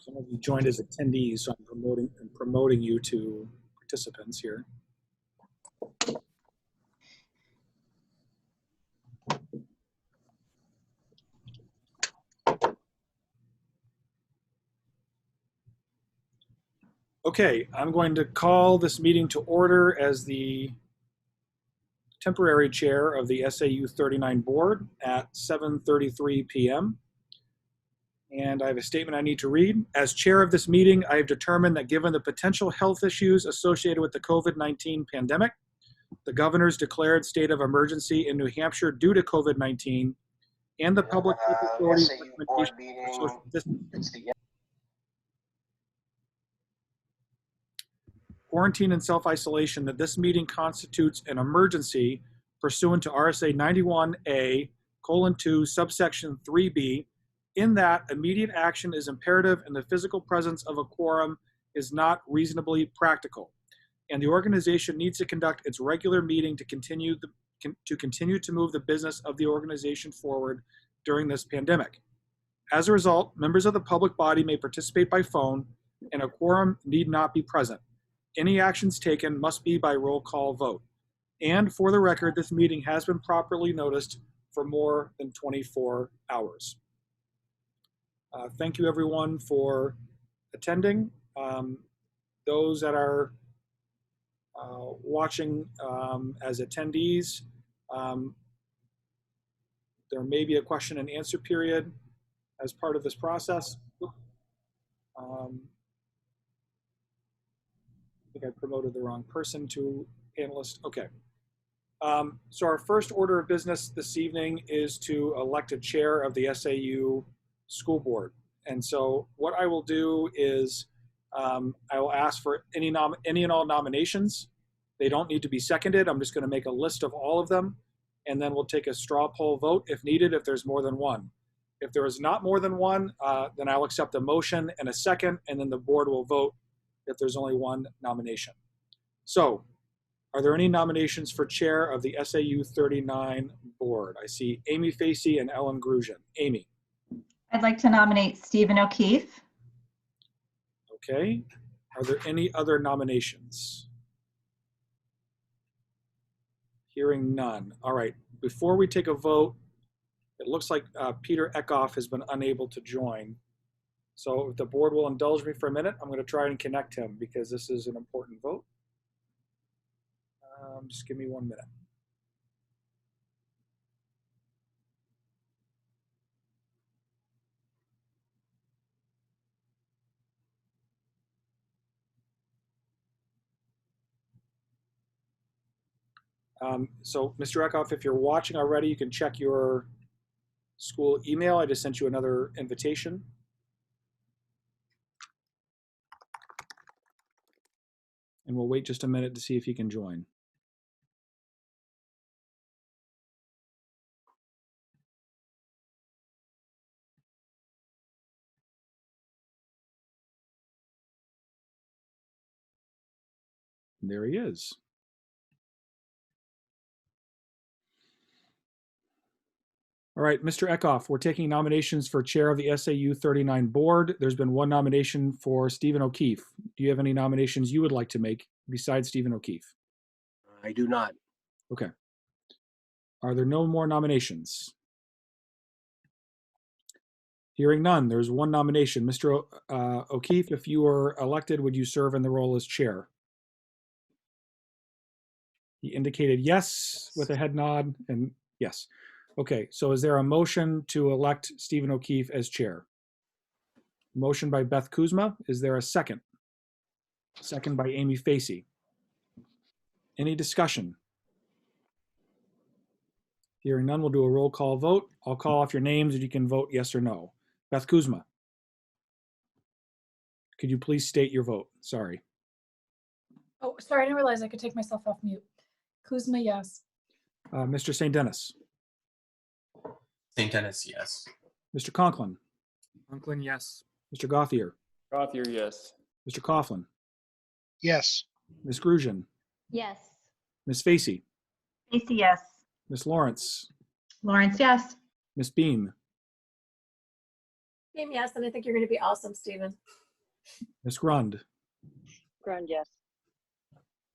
Some of you joined as attendees, so I'm promoting you to participants here. Okay, I'm going to call this meeting to order as the temporary chair of the SAU 39 board at 7:33 p.m. And I have a statement I need to read. As chair of this meeting, I have determined that given the potential health issues associated with the COVID-19 pandemic, the governor's declared state of emergency in New Hampshire due to COVID-19, and the public health authority's recommendation for social distancing, quarantine and self-isolation, that this meeting constitutes an emergency pursuant to RSA 91A:2 subsection 3B, in that immediate action is imperative and the physical presence of a quorum is not reasonably practical, and the organization needs to conduct its regular meeting to continue to move the business of the organization forward during this pandemic. As a result, members of the public body may participate by phone, and a quorum need not be present. Any actions taken must be by roll call vote. And for the record, this meeting has been properly noticed for more than 24 hours. Thank you, everyone, for attending. Those that are watching as attendees, there may be a question and answer period as part of this process. I think I promoted the wrong person to panelist. Okay. So our first order of business this evening is to elect a chair of the SAU School Board. And so what I will do is I will ask for any and all nominations. They don't need to be seconded. I'm just going to make a list of all of them, and then we'll take a straw poll vote if needed, if there's more than one. If there is not more than one, then I'll accept a motion and a second, and then the board will vote if there's only one nomination. So, are there any nominations for chair of the SAU 39 board? I see Amy Facey and Ellen Grushin. Amy. I'd like to nominate Stephen O'Keefe. Okay. Are there any other nominations? Hearing none. All right. Before we take a vote, it looks like Peter Acuff has been unable to join. So if the board will indulge me for a minute, I'm going to try and connect him because this is an important vote. Just give me 1 minute. So Mr. Acuff, if you're watching already, you can check your school email. I just sent you another invitation. And we'll wait just a minute to see if he can join. And there he is. All right, Mr. Acuff, we're taking nominations for chair of the SAU 39 board. There's been one nomination for Stephen O'Keefe. Do you have any nominations you would like to make besides Stephen O'Keefe? I do not. Okay. Are there no more nominations? Hearing none, there's one nomination. Mr. O'Keefe, if you were elected, would you serve in the role as chair? He indicated yes with a head nod and yes. Okay, so is there a motion to elect Stephen O'Keefe as chair? Motion by Beth Kuzma. Is there a second? Second by Amy Facey. Any discussion? Hearing none, we'll do a roll call vote. I'll call off your names and you can vote yes or no. Beth Kuzma. Could you please state your vote? Sorry. Oh, sorry, I didn't realize I could take myself off mute. Kuzma, yes. Mr. St. Dennis. St. Dennis, yes. Mr. Conklin. Conklin, yes. Mr. Gauthier. Gauthier, yes. Mr. Coughlin. Yes. Ms. Grushin. Yes. Ms. Facey. Facey, yes. Ms. Lawrence. Lawrence, yes. Ms. Beam. Yes, and I think you're going to be awesome, Stephen. Ms. Grande, Grande, yes.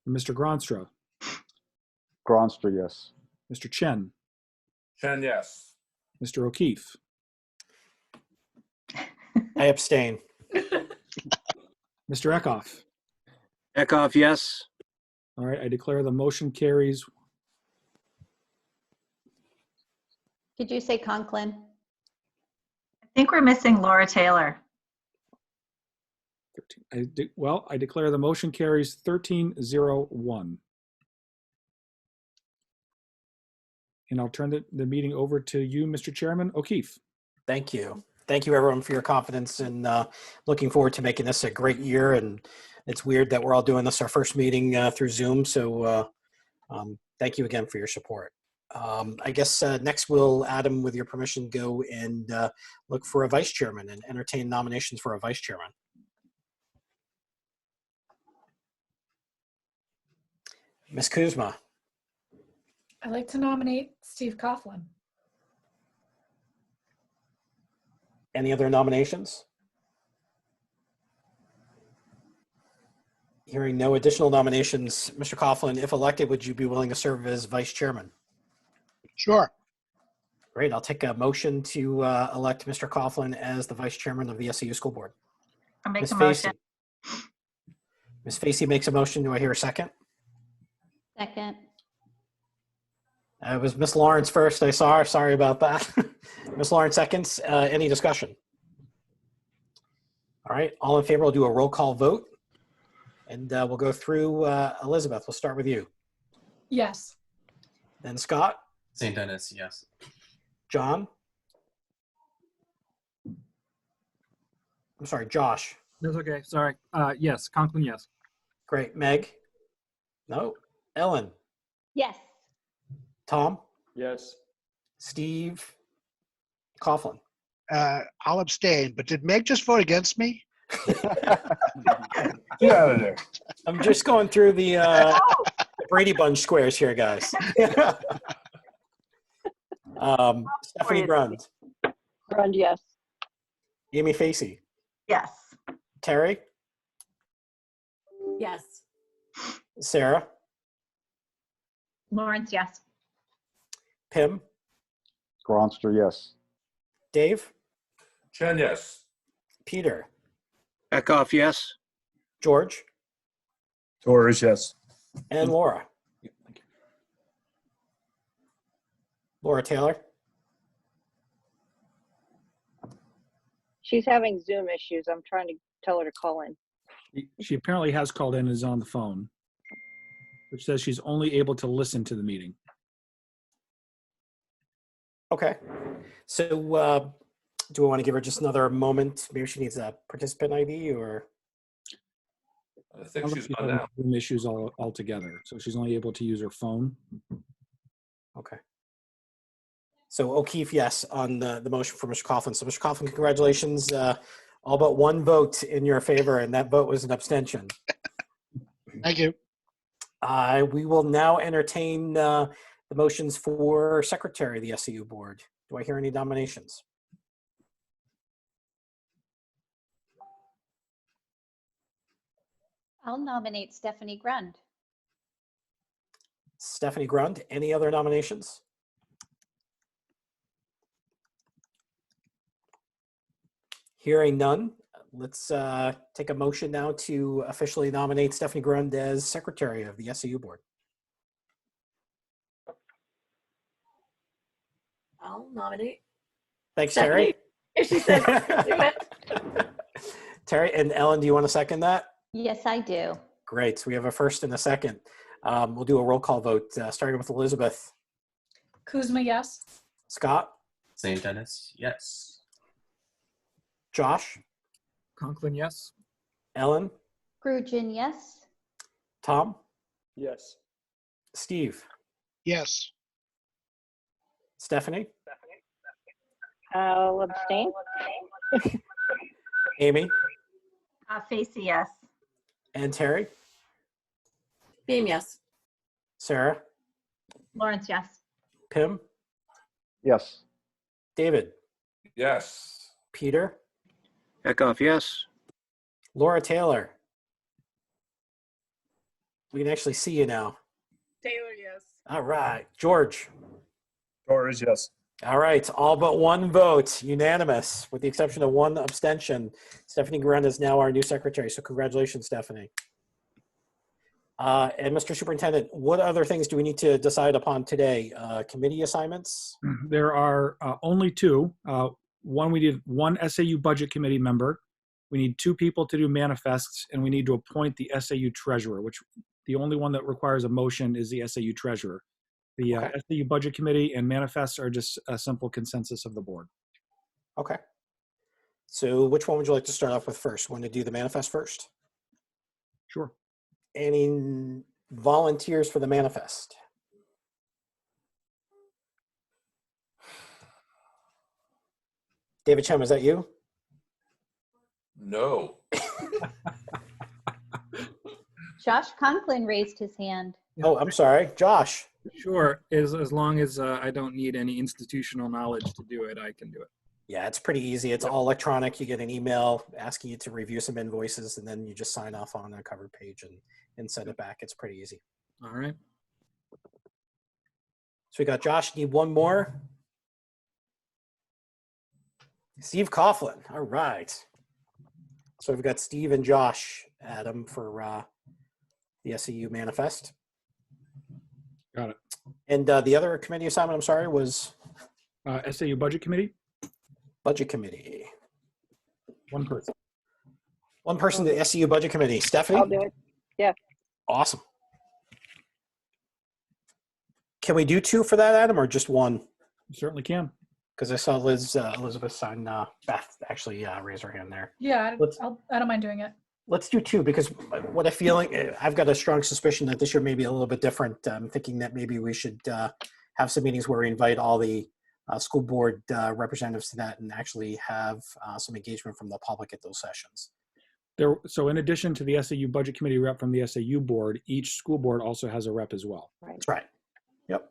Mr. Gronstra, Gronster, yes. Mr. Chen, Chen, yes. Mr. O'Keefe, I abstain. Mr. Acuff. Acuff, yes. All right, I declare the motion carries. Did you say Conklin? I think we're missing Laura Taylor. 13. I declare the motion carries 13-0-1. And I'll turn the meeting over to you, Mr. Chairman. O'Keefe. Thank you. Thank you, everyone, for your confidence, and looking forward to making this a great year. And it's weird that we're all doing this our first meeting through Zoom. So thank you again for your support. I guess next we'll, Adam, with your permission, go and look for a vice chairman and entertain nominations for a vice chairman. Ms. Kuzma. I'd like to nominate Steve Coughlin. Any other nominations? Hearing no additional nominations, Mr. Coughlin, if elected, would you be willing to serve as vice chairman? Sure. Great. I'll take a motion to elect Mr. Coughlin as the vice chairman of the SAU School Board. I'll make Ms. a motion. Facey. Ms. Facey makes a motion. Do I hear a second? Second. It was Ms. Lawrence first. I saw her. Sorry about that. Ms. Lawrence seconds. Any discussion? All right. All in favor, we'll do a roll call vote. And we'll go through Elizabeth. We'll start with you. Yes. Then Scott. St. Dennis, yes. John. I'm sorry, Josh. That's okay. Sorry. Yes. Conklin, yes. Great. Meg. No. Ellen. Yes. Tom. Yes. Steve. Coughlin. I'll abstain, but did Meg just vote against me? Get out of there. I'm just going through the Brady Bunch squares here, guys. Stephanie Grund. Grande, yes. Amy Facey. Yes. Terry. Yes. Sarah. Lawrence, yes. Pim. Gronster, yes. Dave. Chen, yes. Peter. Acuff, yes. George. Torres, yes. And Laura. Laura Taylor. She's having Zoom issues. I'm trying to tell her to call in. She apparently has called in and is on the phone, which says she's only able to listen to the meeting. Okay. So do we want to give her just another moment? Maybe she needs a participant ID or? I think Sounds she's like on having now. Zoom issues altogether, so she's only able to use her phone. Okay. So O'Keefe, yes, on the motion for Mr. Coughlin. So Mr. Coughlin, congratulations. All but one vote in your favor, and that vote was an abstention. Thank you. We will now entertain the motions for Secretary of the SAU Board. Do I hear any nominations? I'll nominate Stephanie Grund. Stephanie Grund, any other nominations? Hearing none, let's take a motion now to officially nominate Stephanie Grund as Secretary of the SAU Board. I'll nominate. Thanks, Terry. If she says, do it. Terry and Ellen, do you want to second that? Yes, I do. Great. So we have a first and a second. We'll do a roll call vote, starting with Elizabeth. Kuzma, yes. Scott. St. Dennis, yes. Josh. Conklin, yes. Ellen. Grugin, yes. Tom. Yes. Steve. Yes. Stephanie. I'll abstain. Amy. Facey, yes. And Terry. Beam, yes. Sarah. Lawrence, yes. Pim. Yes. David. Yes. Peter. Acuff, yes. Laura Taylor. We can actually see you now. Taylor, yes. All right. George. Torres, yes. All right. All but one vote. Unanimous, with the exception of one abstention. Stephanie Grande is now our new secretary. So congratulations, Stephanie. And Mr. Superintendent, what other things do we need to decide upon today? Committee assignments? There are only two. One, we need one SAU Budget Committee member. We need two people to do manifests, and we need to appoint the SAU Treasurer, which the only one that requires a motion is the SAU Treasurer. The Okay. SAU Budget Committee and manifests are just a simple consensus of the board. Okay. So which one would you like to start off with first? Want to do the manifest first? Sure. Any volunteers for the manifest? David Chem, is that you? No. Josh Conklin raised his hand. Oh, I'm sorry. Josh. Sure, as long as I don't need any institutional knowledge to do it, I can do it. Yeah, it's pretty easy. It's all electronic. You get an email asking you to review some invoices, and then you just sign off on a cover page and send it back. It's pretty easy. All right. So we got Josh. Need one more. Steve Coughlin. All right. So we've got Steve and Josh, Adam, for the SAU manifest. Got it. And the other committee assignment, I'm sorry, was SAU Budget Committee, Budget Committee. one person. One person to the SAU Budget Committee. Stephanie? I'll do it. Yeah. Awesome. Can we do two for that, Adam, or just one? You certainly can. Because I saw Elizabeth sign, Beth actually raise her hand there. Yeah, I don't mind doing it. Let's do two, because what I feel like, I've got a strong suspicion that this year may be a little bit different. I'm thinking that maybe we should have some meetings where we invite all the school board representatives to that and actually have some engagement from the public at those sessions. So in addition to the SAU Budget Committee rep from the SAU board, each school board also has a rep as well. Right. That's right. Yep.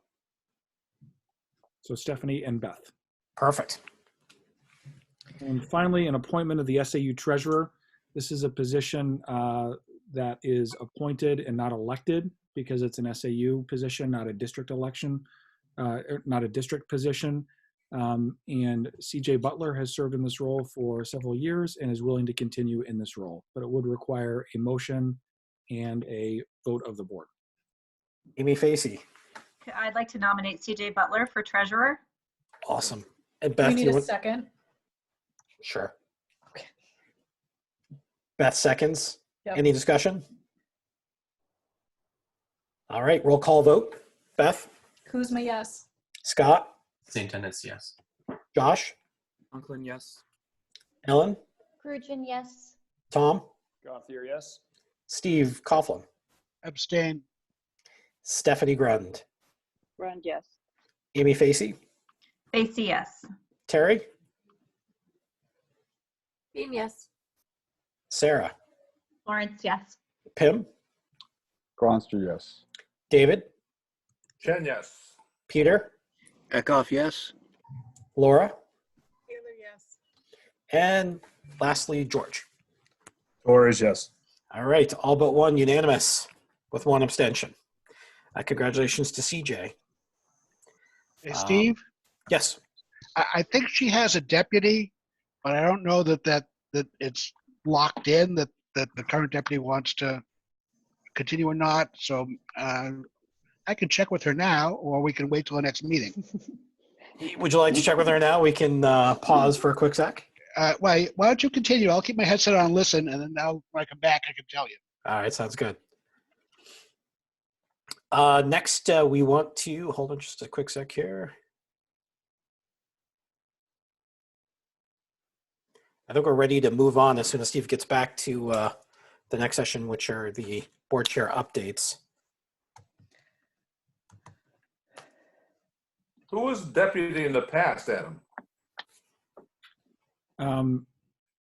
So Stephanie and Beth. Perfect. And finally, an appointment of the SAU Treasurer. This is a position that is appointed and not elected because it's an SAU position, not a district election, not a district position. And CJ Butler has served in this role for several years and is willing to continue in this role, but it would require a motion and a vote of the board. Amy Facey. I'd like to nominate CJ Butler for treasurer. Awesome. And Do Beth, we need you a want? second? Sure. Beth seconds. Yep. Any discussion? All right, roll call vote. Beth, Kuzma, yes. Scott, St. Tenants, yes. Josh, Conklin, yes. Ellen, Grugin, yes. Tom, Gothier, yes. Steve Coughlin, Abstain. Stephanie Grund, Grund, yes. Amy Facey, Facey, yes. Terry, Beam, yes. Sarah, Lawrence, yes. Pim, Gronster, yes. David, Chen, yes. Peter, Acuff, yes. Laura, Taylor, yes. and lastly, George. Torres, yes. All right, all but one unanimous with one abstention. Congratulations to CJ. Hey, Steve, Yes. I think she has a deputy, but I don't know that it's locked in, that the current deputy wants to continue or not. So I can check with her now, or we can wait till the next meeting. Would you like to check with her now? We can pause for a quick sec. Why don't you continue? I'll keep my headset on, listen, and then when I come back, I can tell you. All right, sounds good. Next, we want to, hold on just a quick sec here. I think we're ready to move on as soon as Steve gets back to the next session, which are the board chair updates. Who was deputy in the past, Adam?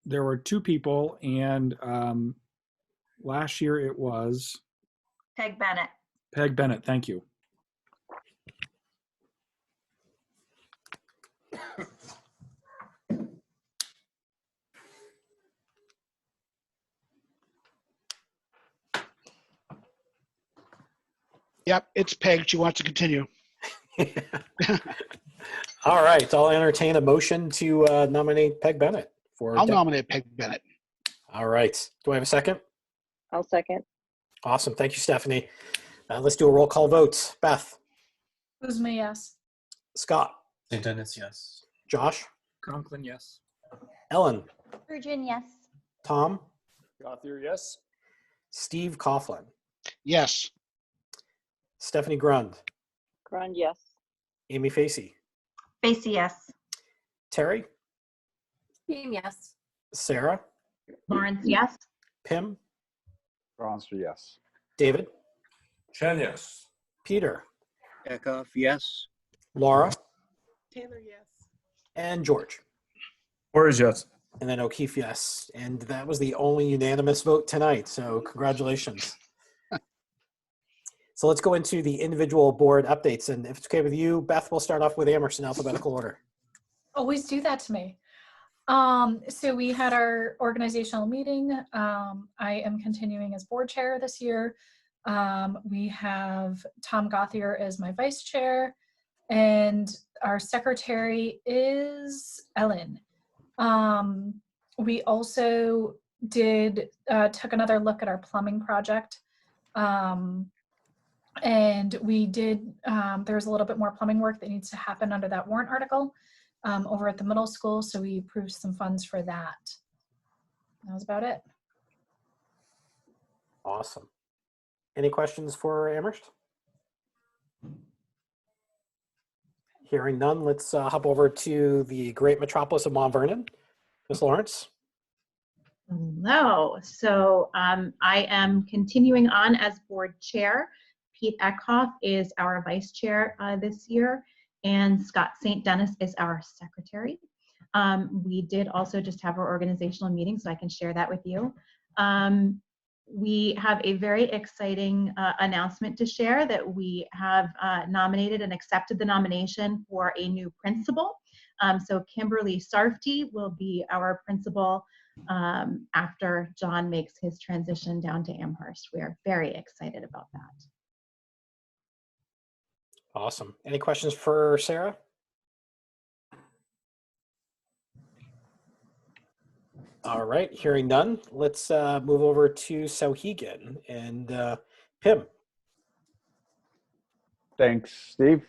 There were two people, and last year it was Peg Bennett. Peg Bennett. Thank you. Yep, it's Peg. She wants to continue. All right, I'll entertain a motion to nominate Peg Bennett for. I'll nominate Peg Bennett. All right. Do I have a second? I'll second. Awesome. Thank you, Stephanie. Let's do a roll call vote. Beth, Kuzma, yes. Scott, St. Dennis, yes. Josh, Conklin, yes. Ellen, Virgin, yes. Tom, Gothier, yes. Steve Coughlin, Yes. Stephanie Grund, Grande, yes. Amy Facey, Facey, yes. Terry, Beam, yes. Sarah, Lawrence, yes. Pim, Gronster, yes. David, Chen, yes. Peter, Acuff, yes. Laura, Taylor, yes. and George. Torres, yes. And then O'Keefe, yes. And that was the only unanimous vote tonight. So congratulations. So let's go into the individual board updates. And if it's okay with you, Beth, we'll start off with Amherst in alphabetical order. Always do that to me. So we had our organizational meeting. I am continuing as board chair this year. We have Tom Gothier as my vice chair, and our secretary is Ellen. We also took another look at our plumbing project. And we did, there's a little bit more plumbing work that needs to happen under that warrant article over at the middle school. So we approved some funds for that. That was about it. Awesome. Any questions for Amherst? Hearing none, let's hop over to the great metropolis of Mount Vernon. Ms. Lawrence. Hello. So I am continuing on as board chair. Pete Acuff is our vice chair this year, and Scott St. Dennis is our secretary. We did also just have our organizational meeting, so I can share that with you. We have a very exciting announcement to share that we have nominated and accepted the nomination for a new principal. So Kimberly Sarfty will be our principal after John makes his transition down to Amherst. We are very excited about that. Awesome. Any questions for Sarah? All right, hearing none, let's move over to Sauhegan and Pim. Thanks, Steve.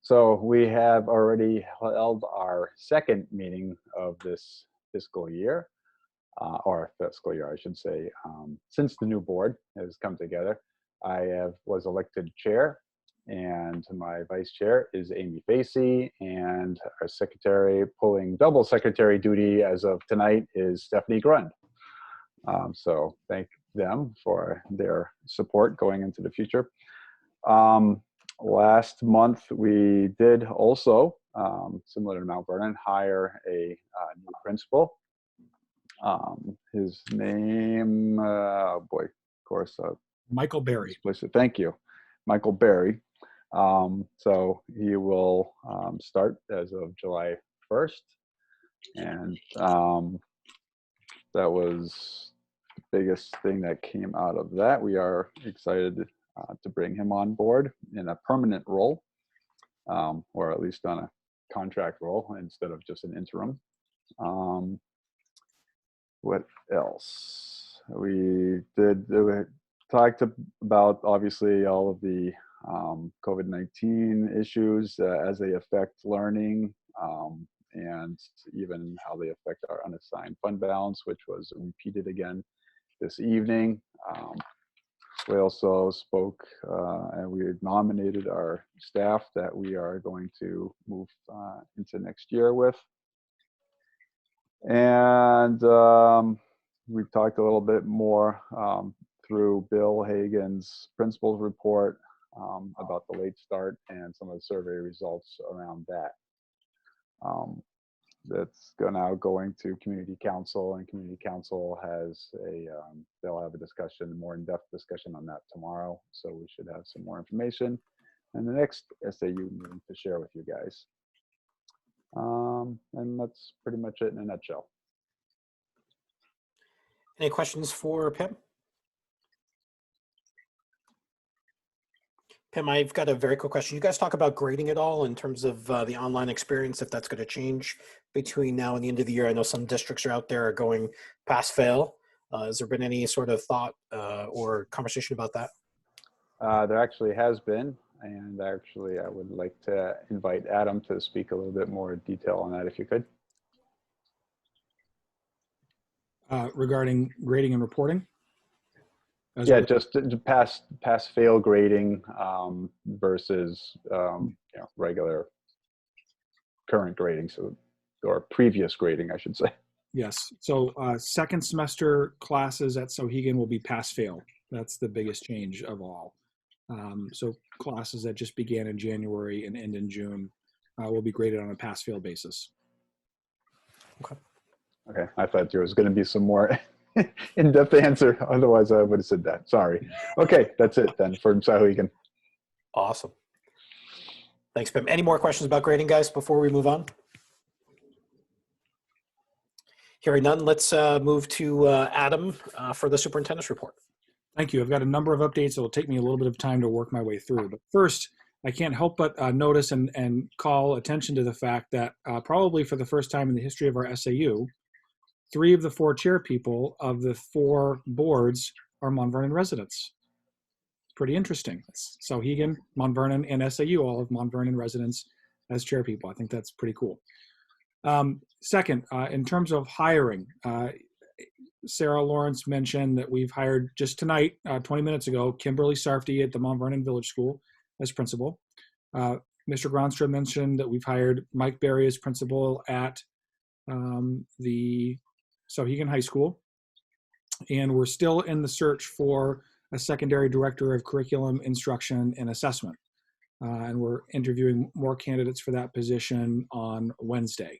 So we have already held our second meeting of this fiscal year, or fiscal year, I should say, since the new board has come together. I was elected chair, and my vice chair is Amy Facey, and our secretary pulling double secretary duty as of tonight is Stephanie Grund. So thank them for their support going into the future. Last month, we did also, similar to Mount Vernon, hire a new principal. His name, boy, of course. Michael Berry. Thank you, Michael Berry. So he will start as of July 1st. And that was the biggest thing that came out of that. We are excited to bring him on board in a permanent role, or at least on a contract role instead of just an interim. What else? We talked about, obviously, all of the COVID-19 issues as they affect learning, and even how they affect our unassigned fund balance, which was repeated again this evening. We also spoke and we nominated our staff that we are going to move into next year with. And we talked a little bit more through Bill Hagan's principal's report about the late start and some of the survey results around that. That's now going to community council, and community council has they'll have a discussion, a more in-depth discussion on that tomorrow. So we should have some more information in the next SAU meeting to share with you guys. And that's pretty much it in a nutshell. Any questions for Pim? Pim, I've got a very quick question. You guys talk about grading at all in terms of the online experience, if that's going to change between now and the end of the year? I know some districts are out there are going pass fail. Has there been any sort of thought or conversation about that? There actually has been, and actually I would like to invite Adam to speak a little bit more detail on that if you could. Regarding grading and reporting? Yeah, just to pass fail grading versus regular current grading, so or previous grading, I should say. Yes. So second semester classes at Sauhegan will be pass fail. That's the biggest change of all. So classes that just began in January and end in June will be graded on a pass fail basis. Okay, I thought there was going to be some more in-depth answer. Otherwise, I would have said that. Sorry. Okay, that's it then for Sauhegan. Awesome. Thanks, Pim. Any more questions about grading, guys, before we move on? Hearing none, let's move to Adam for the superintendent's report. Thank you. I've got a number of updates. It will take me a little bit of time to work my way through. But first, I can't help but notice and call attention to the fact that probably for the first time in the history of our SAU, 3 of the 4 chair people of the 4 boards are Mount Vernon residents. It's pretty interesting. It's Sauhegan, Mount Vernon, and SAU all have Mount Vernon residents as chair people. I think that's pretty cool. Second, in terms of hiring, Sarah Lawrence mentioned that we've hired just tonight, 20 minutes ago, Kimberly Sarfty at the Mount Vernon Village School as principal. Mr. Gronstrom mentioned that we've hired Mike Berry as principal at the Sauhegan High School. And we're still in the search for a secondary director of curriculum, instruction, and assessment. And we're interviewing more candidates for that position on Wednesday.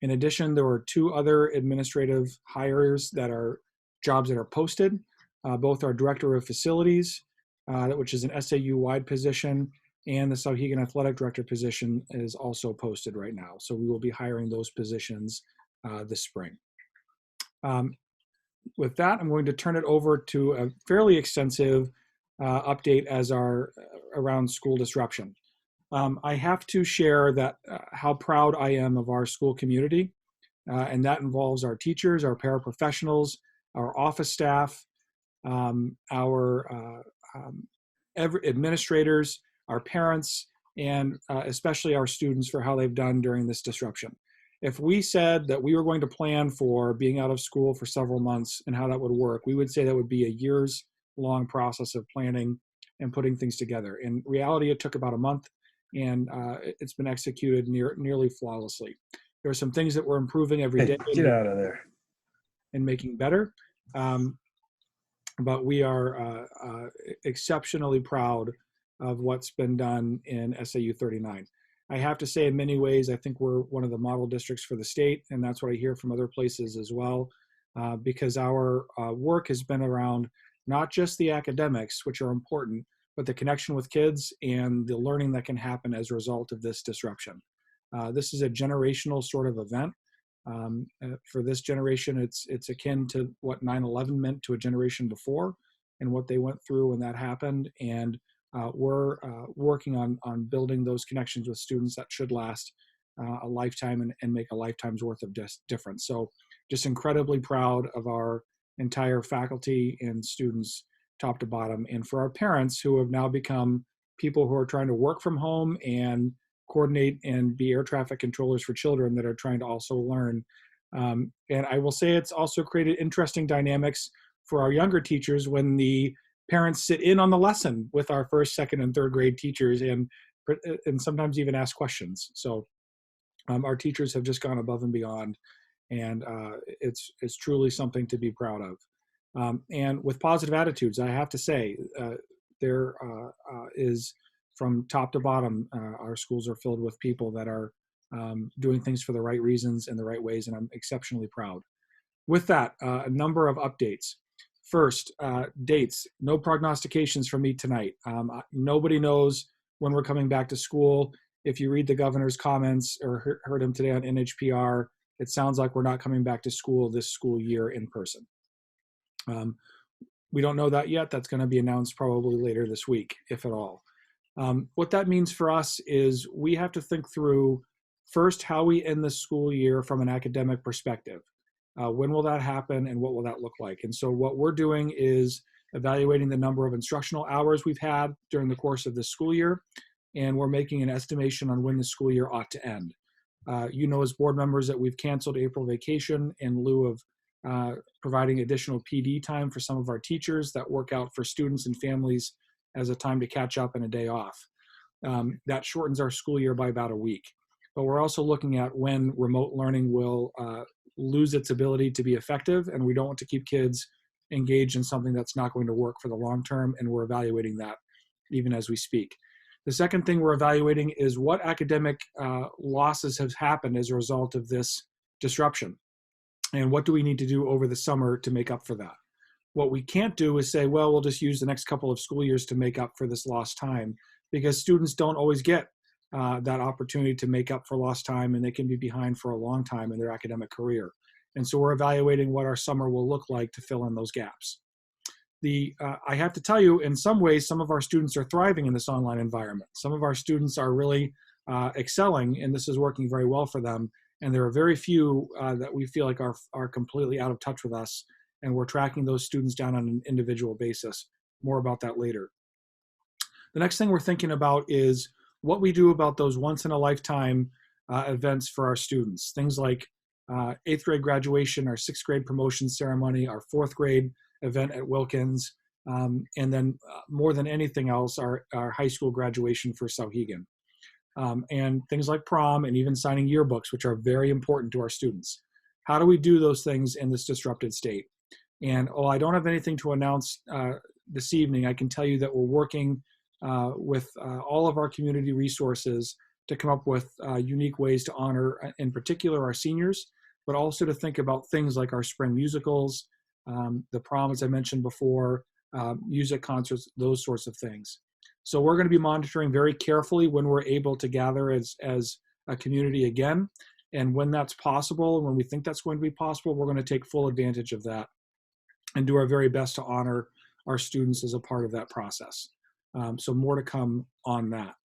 In addition, there were 2 other administrative hires that are jobs that are posted. Both our director of facilities, which is an SAU-wide position, and the Sauhegan athletic director position is also posted right now. So we will be hiring those positions this spring. With that, I'm going to turn it over to a fairly extensive update as around school disruption. I have to share that how proud I am of our school community, and that involves our teachers, our paraprofessionals, our office staff, our administrators, our parents, and especially our students for how they've done during this disruption. If we said that we were going to plan for being out of school for several months and how that would work, we would say that would be a years-long process of planning and putting things together. In reality, it took about a month, and it's been executed nearly flawlessly. There are some things that we're improving every day. Get out of there. And making better. But we are exceptionally proud of what's been done in SAU 39. I have to say, in many ways, I think we're one of the model districts for the state, and that's what I hear from other places as well, because our work has been around not just the academics, which are important, but the connection with kids and the learning that can happen as a result of this disruption. This is a generational sort of event. For this generation, it's akin to what 9/11 meant to a generation before and what they went through when that happened. And we're working on building those connections with students that should last a lifetime and make a lifetime's worth of difference. So just incredibly proud of our entire faculty and students, top to bottom. And for our parents who have now become people who are trying to work from home and coordinate and be air traffic controllers for children that are trying to also learn. And I will say it's also created interesting dynamics for our younger teachers when the parents sit in on the lesson with our first, second, and third grade teachers and sometimes even ask questions. So our teachers have just gone above and beyond, and it's truly something to be proud of. And with positive attitudes, I have to say, there is from top to bottom, our schools are filled with people that are doing things for the right reasons and the right ways, and I'm exceptionally proud. With that, a number of updates. First, dates. No prognostications from me tonight. Nobody knows when we're coming back to school. If you read the governor's comments or heard him today on NHPR, it sounds like we're not coming back to school this school year in person. We don't know that yet. That's going to be announced probably later this week, if at all. What that means for us is we have to think through first how we end the school year from an academic perspective. When will that happen and what will that look like? And so what we're doing is evaluating the number of instructional hours we've had during the course of this school year, and we're making an estimation on when the school year ought to end. You know, as board members, that we've canceled April vacation in lieu of providing additional PD time for some of our teachers that work out for students and families as a time to catch up and a day off. That shortens our school year by about a week. But we're also looking at when remote learning will lose its ability to be effective, and we don't want to keep kids engaged in something that's not going to work for the long term, and we're evaluating that even as we speak. The second thing we're evaluating is what academic losses have happened as a result of this disruption, and what do we need to do over the summer to make up for that. What we can't do is say, well, we'll just use the next couple of school years to make up for this lost time, because students don't always get that opportunity to make up for lost time, and they can be behind for a long time in their academic career. And so we're evaluating what our summer will look like to fill in those gaps. I have to tell you, in some ways, some of our students are thriving in this online environment. Some of our students are really excelling, and this is working very well for them. And there are very few that we feel like are completely out of touch with us, and we're tracking those students down on an individual basis. More about that later. The next thing we're thinking about is what we do about those once-in-a-lifetime events for our students. Things like 8th grade graduation, our 6th grade promotion ceremony, our 4th grade event at Wilkins, and then more than anything else, our high school graduation for Sauhegan. And things like prom and even signing yearbooks, which are very important to our students. How do we do those things in this disrupted state? And I don't have anything to announce this evening. I can tell you that we're working with all of our community resources to come up with unique ways to honor, in particular, our seniors, but also to think about things like our spring musicals, the prom, as I mentioned before, music concerts, those sorts of things. So we're going to be monitoring very carefully when we're able to gather as a community again. And when that's possible, when we think that's going to be possible, we're going to take full advantage of that and do our very best to honor our students as a part of that process. So more to come on that.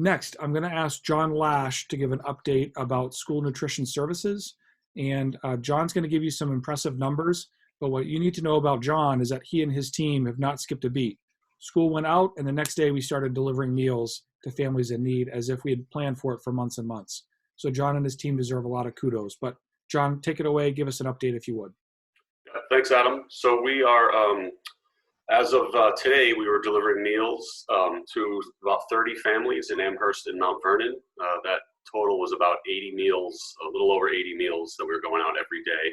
Next, I'm going to ask John Lash to give an update about school nutrition services. And John's going to give you some impressive numbers, but what you need to know about John is that he and his team have not skipped a beat. School went out, and the next day we started delivering meals to families in need as if we had planned for it for months and months. So John and his team deserve a lot of kudos. But John, take it away. Give us an update if you would. Thanks, Adam. So we are, as of today, we were delivering meals to about 30 families in Amherst and Mount Vernon. That total was about 80 meals, a little over 80 meals that we were going out every day.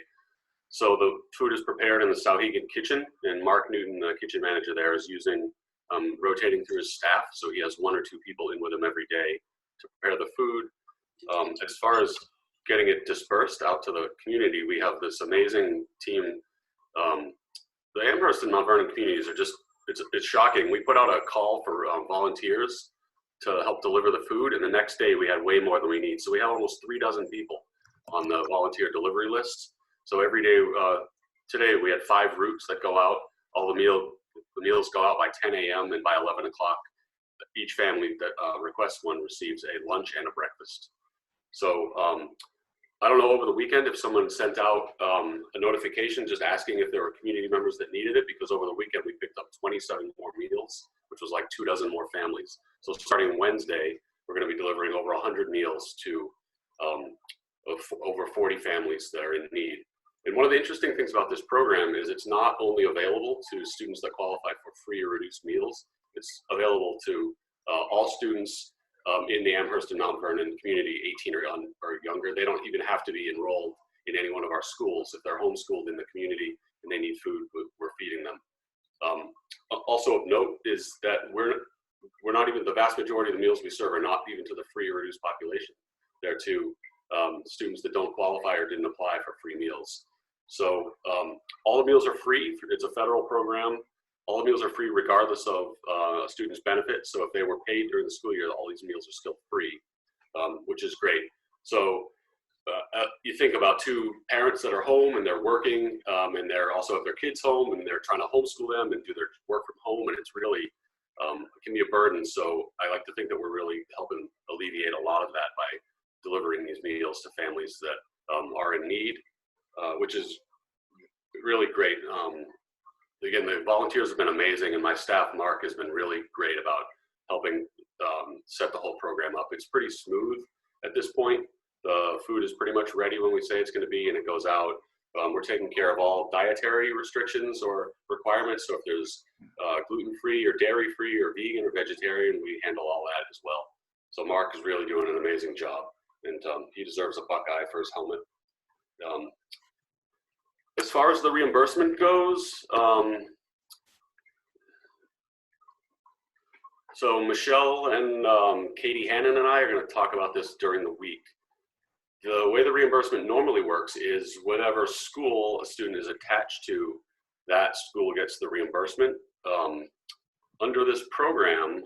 So the food is prepared in the Sauhegan kitchen, and Mark Newton, the kitchen manager there, is using rotating through his staff. So he has 1 or 2 people in with him every day to prepare the food. As far as getting it dispersed out to the community, we have this amazing team. The Amherst and Mount Vernon communities are just, it's shocking. We put out a call for volunteers to help deliver the food, and the next day we had way more than we need. So we have almost 3 dozen people on the volunteer delivery list. So every day, today we had 5 routes that go out. All the meals go out by 10 a.m. and by 11 o'clock. Each family that requests one receives a lunch and a breakfast. So I don't know, over the weekend if someone sent out a notification just asking if there were community members that needed it, because over the weekend we picked up 27 more meals, which was like 2 dozen more families. So starting Wednesday, we're going to be delivering over 100 meals to over 40 families that are in need. And one of the interesting things about this program is it's not only available to students that qualify for free or reduced meals, it's available to all students in the Amherst and Mount Vernon community, 18 or younger. They don't even have to be enrolled in any one of our schools. If they're homeschooled in the community and they need food, we're feeding them. Also of note is that we're not even, the vast majority of the meals we serve are not even to the free or reduced population. They're to students that don't qualify or didn't apply for free meals. So all the meals are free. It's a federal program. All the meals are free regardless of a student's benefits. So if they were paid during the school year, all these meals are still free, which is great. So you think about 2 parents that are home and they're working, and they're also have their kids home and they're trying to homeschool them and do their work from home, and it's really it can be a burden. So I like to think that we're really helping alleviate a lot of that by delivering these meals to families that are in need, which is really great. Again, the volunteers have been amazing, and my staff, Mark, has been really great about helping set the whole program up. It's pretty smooth at this point. The food is pretty much ready when we say it's going to be, and it goes out. We're taking care of all dietary restrictions or requirements. So if there's gluten-free or dairy-free or vegan or vegetarian, we handle all that as well. So Mark is really doing an amazing job, and he deserves a Buckeye for his helmet. As far as the reimbursement goes, so Michelle and Katie Hannon and I are going to talk about this during the week. The way the reimbursement normally works is whatever school a student is attached to, that school gets the reimbursement. Under this program,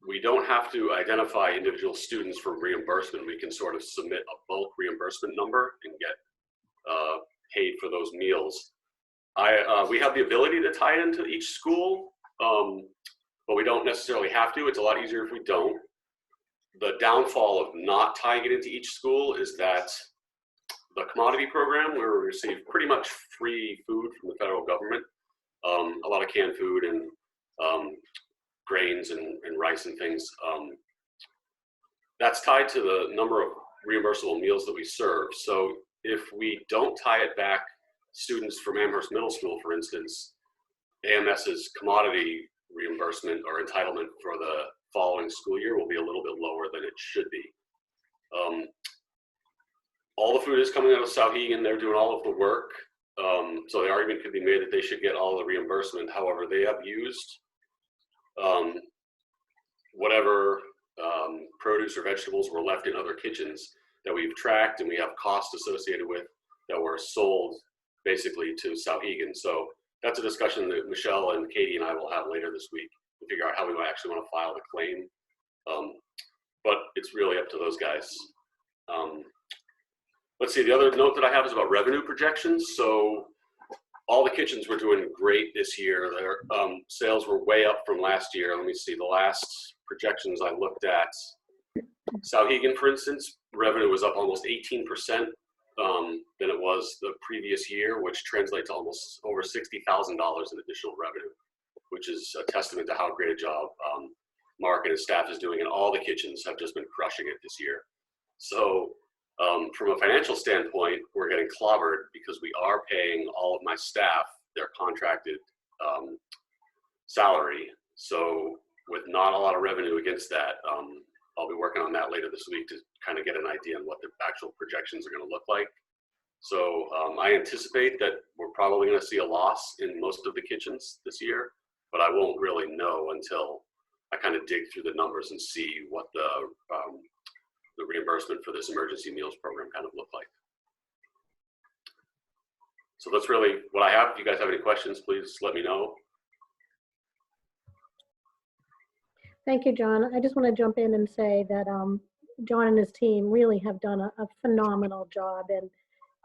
we don't have to identify individual students for reimbursement. We can sort of submit a bulk reimbursement number and get paid for those meals. We have the ability to tie it into each school, but we don't necessarily have to. It's a lot easier if we don't. The downfall of not tying it into each school is that the commodity program, where we receive pretty much free food from the federal government, a lot of canned food and grains and rice and things, that's tied to the number of reimbursable meals that we serve. So if we don't tie it back, students from Amherst Middle School, for instance, AMS's commodity reimbursement or entitlement for the following school year will be a little bit lower than it should be. All the food is coming out of Sauhegan. They're doing all of the work. So the argument could be made that they should get all the reimbursement. However, they have used whatever produce or vegetables were left in other kitchens that we've tracked and we have costs associated with that were sold basically to Sauhegan. So that's a discussion that Michelle and Katie and I will have later this week to figure out how we actually want to file the claim. But it's really up to those guys. Let's see, the other note that I have is about revenue projections. So all the kitchens were doing great this year. Their sales were way up from last year. Let me see, the last projections I looked at, Sauhegan, for instance, revenue was up almost 18% than it was the previous year, which translates to almost over $60,000 in additional revenue, which is a testament to how great a job Mark and his staff is doing, and all the kitchens have just been crushing it this year. So from a financial standpoint, we're getting clobbered because we are paying all of my staff their contracted salary. So with not a lot of revenue against that, I'll be working on that later this week to kind of get an idea on what the actual projections are going to look like. So I anticipate that we're probably going to see a loss in most of the kitchens this year, but I won't really know until I kind of dig through the numbers and see what the reimbursement for this emergency meals program kind of look like. So that's really what I have. If you guys have any questions, please let me know. Thank you, John. I just want to jump in and say that John and his team really have done a phenomenal job. And,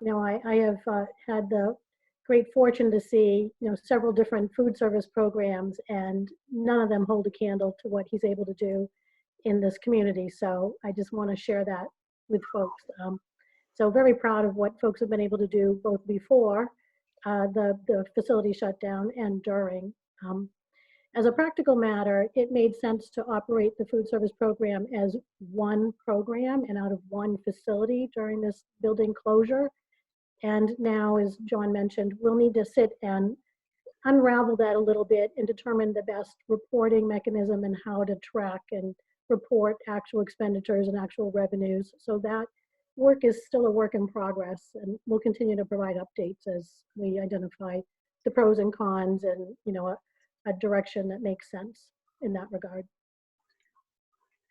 you know, I have had the great fortune to see, you know, several different food service programs, and none of them hold a candle to what he's able to do in this community. So I just want to share that with folks. So very proud of what folks have been able to do both before the facility shut down and during. As a practical matter, it made sense to operate the food service program as one program and out of one facility during this building closure. And now, as John mentioned, we'll need to sit and unravel that a little bit and determine the best reporting mechanism and how to track and report actual expenditures and actual revenues. So that work is still a work in progress, and we'll continue to provide updates as we identify the pros and cons and, you know, a direction that makes sense in that regard.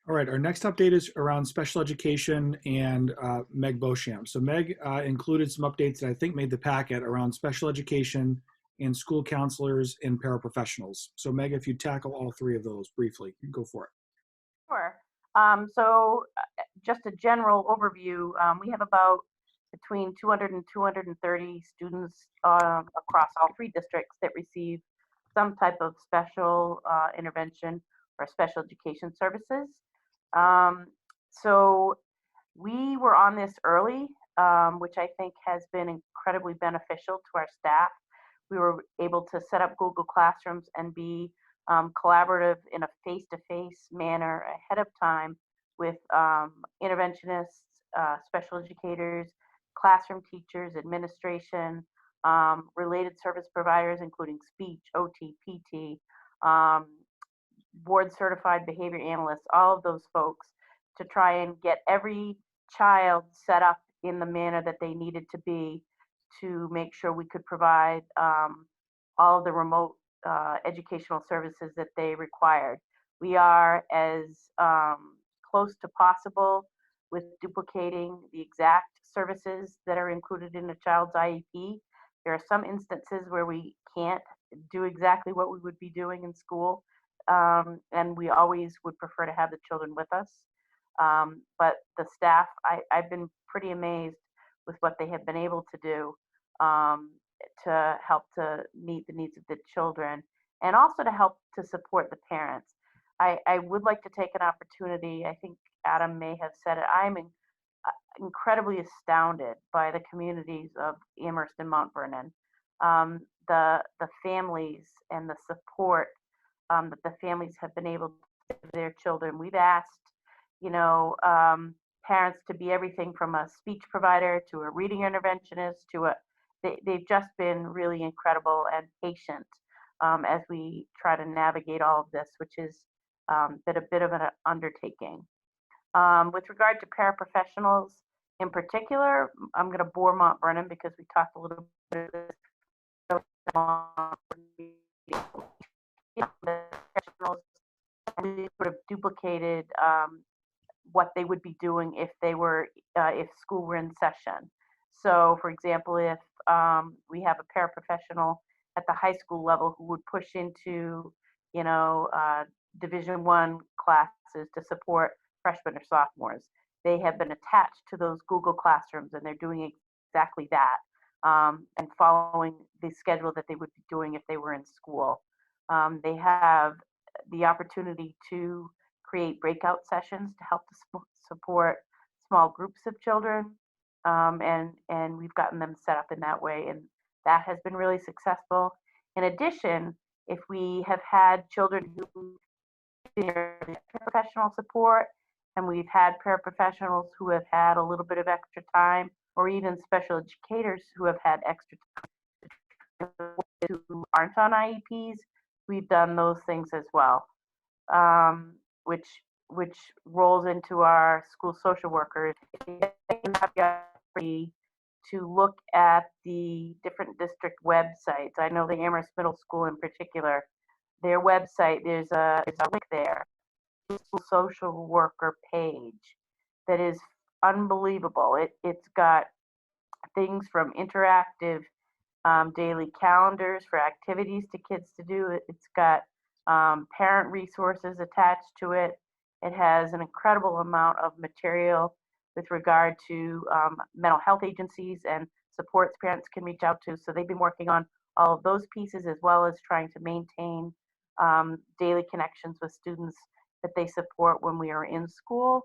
All right, our next update is around special education and Meg Beauchamp. So Meg included some updates that I think made the packet around special education and school counselors and paraprofessionals. So Meg, if you tackle all three of those briefly, go for it. Sure. So just a general overview, we have about between 200 and 230 students across all three districts that receive some type of special intervention or special education services. So we were on this early, which I think has been incredibly beneficial to our staff. We were able to set up Google Classrooms and be collaborative in a face-to-face manner ahead of time with interventionists, special educators, classroom teachers, administration, related service providers, including speech, OT, PT, board certified behavior analysts, all of those folks, to try and get every child set up in the manner that they needed to be to make sure we could provide all of the remote educational services that they required. We are as close to possible with duplicating the exact services that are included in a child's IEP. There are some instances where we can't do exactly what we would be doing in school, and we always would prefer to have the children with us. But the staff, I've been pretty amazed with what they have been able to do to help to meet the needs of the children and also to help to support the parents. I would like to take an opportunity, I think Adam may have said it, I'm incredibly astounded by the communities of Amherst and Mount Vernon. The families and the support that the families have been able to give their children. We've asked, parents to be everything from a speech provider to a reading interventionist to they've just been really incredible and patient as we try to navigate all of this, which has been a bit of an undertaking. With regard to paraprofessionals in particular, I'm going to bore Mount Vernon because we talked a little bit about professionals, and we sort of duplicated what they would be doing if they were if school were in session. So, for example, if we have a paraprofessional at the high school level who would push into, Division I classes to support freshmen or sophomores, they have been attached to those Google Classrooms, and they're doing exactly that and following the schedule that they would be doing if they were in school. They have the opportunity to create breakout sessions to help to support small groups of children, and we've gotten them set up in that way, and that has been really successful. In addition, if we have had children who need professional support, and we've had paraprofessionals who have had a little bit of extra time, or even special educators who have had extra time who aren't on IEPs, we've done those things as well, which rolls into our school social workers to look at the different district websites. I know the Amherst Middle School in particular, their website, there's a link there, school social worker page that is unbelievable. It's got things from interactive daily calendars for activities to kids to do. It's got parent resources attached to it. It has an incredible amount of material with regard to mental health agencies and supports parents can reach out to. So they've been working on all of those pieces, as well as trying to maintain daily connections with students that they support when we are in school.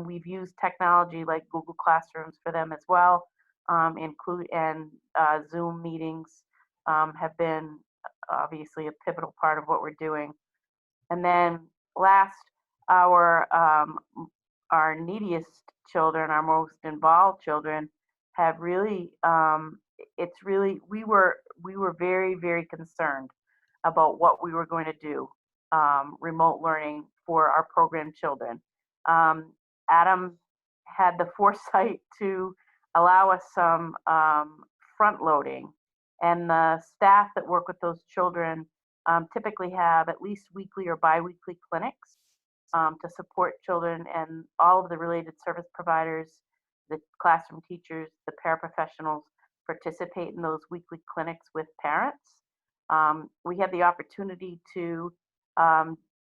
We've used technology like Google Classrooms for them as well, and Zoom meetings have been obviously a pivotal part of what we're doing. And then last, our neediest children, our most involved children, have really, we were very, very concerned about what we were going to do, remote learning for our program children. Adam had the foresight to allow us some front loading, and the staff that work with those children typically have at least weekly or bi-weekly clinics to support children, and all of the related service providers, the classroom teachers, the paraprofessionals participate in those weekly clinics with parents. We have the opportunity to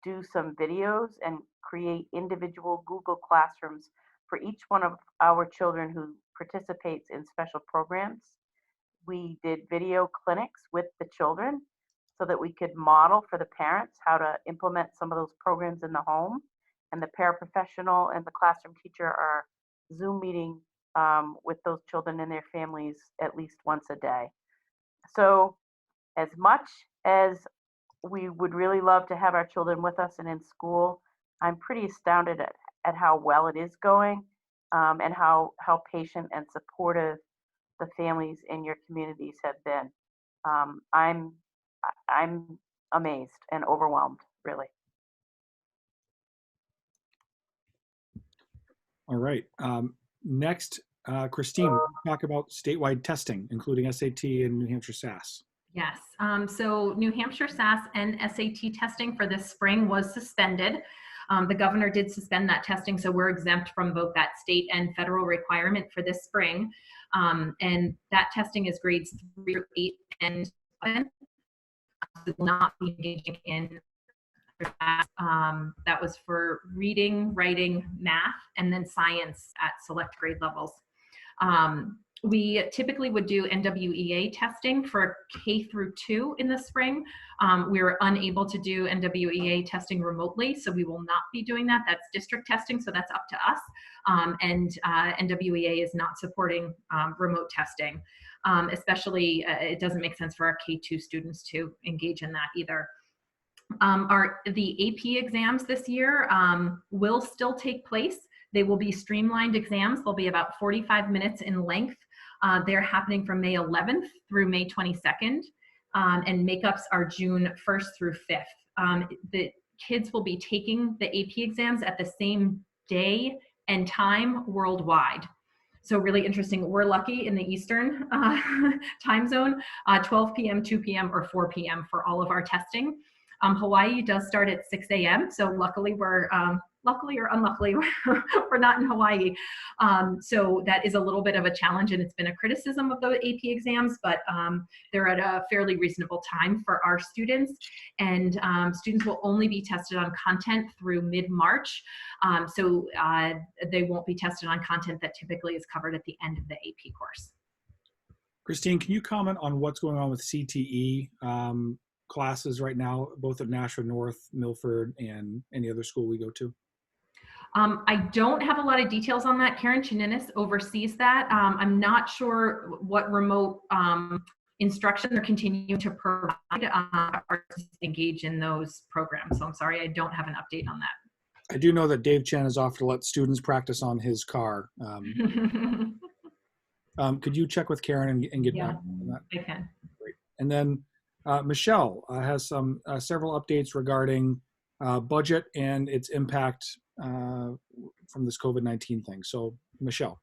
do some videos and create individual Google Classrooms for each one of our children who participates in special programs. We did video clinics with the children so that we could model for the parents how to implement some of those programs in the home. And the paraprofessional and the classroom teacher are Zoom meeting with those children and their families at least once a day. So as much as we would really love to have our children with us and in school, I'm pretty astounded at how well it is going, and how patient and supportive the families in your communities have been. I'm amazed and overwhelmed, really. All right. Next, Christine, we'll talk about statewide testing, including SAT and New Hampshire SAS. Yes, so New Hampshire SAS and SAT testing for this spring was suspended. The governor did suspend that testing, so we're exempt from both that state and federal requirement for this spring. And that testing is grades 3 through 8 and 7. We will not be engaging in that was for reading, writing, math, and then science at select grade levels. We typically would do NWEA testing for K through 2 in the spring. We were unable to do NWEA testing remotely, so we will not be doing that. That's district testing, so that's up to us. And NWEA is not supporting remote testing, especially it doesn't make sense for our K2 students to engage in that either. The AP exams this year will still take place. They will be streamlined exams. They'll be about 45 minutes in length. They're happening from May 11th through May 22nd, and makeups are June 1st through 5th. The kids will be taking the AP exams at the same day and time worldwide. So really interesting. We're lucky in the Eastern time zone, 12 p.m., 2 p.m., or 4 p.m. for all of our testing. Hawaii does start at 6 a.m. So luckily we're, luckily or unluckily, we're not in Hawaii. So that is a little bit of a challenge, and it's been a criticism of the AP exams, but they're at a fairly reasonable time for our students. And students will only be tested on content through mid-March. So they won't be tested on content that typically is covered at the end of the AP course. Christine, can you comment on what's going on with CTE classes right now, both at Nashua North, Milford, and any other school we go to? I don't have a lot of details on that. Karen Chininis oversees that. I'm not sure what remote instruction they're continuing to provide or engage in those programs. So I'm sorry, I don't have an update on that. I do know that Dave Chen has offered to let students practice on his car. Could you check with Karen and get back on that? I can. Great. And then Michelle has some several updates regarding budget and its impact from this COVID-19 thing. So, Michelle.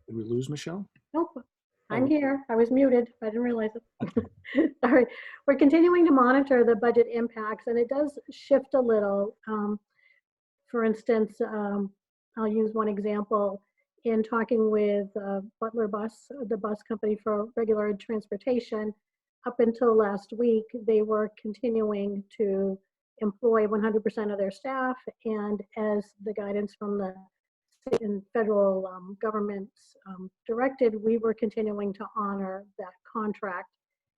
Did we lose Michelle? Nope, I'm here. I was muted. I didn't realize it. Sorry. We're continuing to monitor the budget impacts, and it does shift a little. For instance, I'll use one example. In talking with Butler Bus, the bus company for regular transportation, up until last week, they were continuing to employ 100% of their staff, and as the guidance from the state and federal governments directed, we were continuing to honor that contract.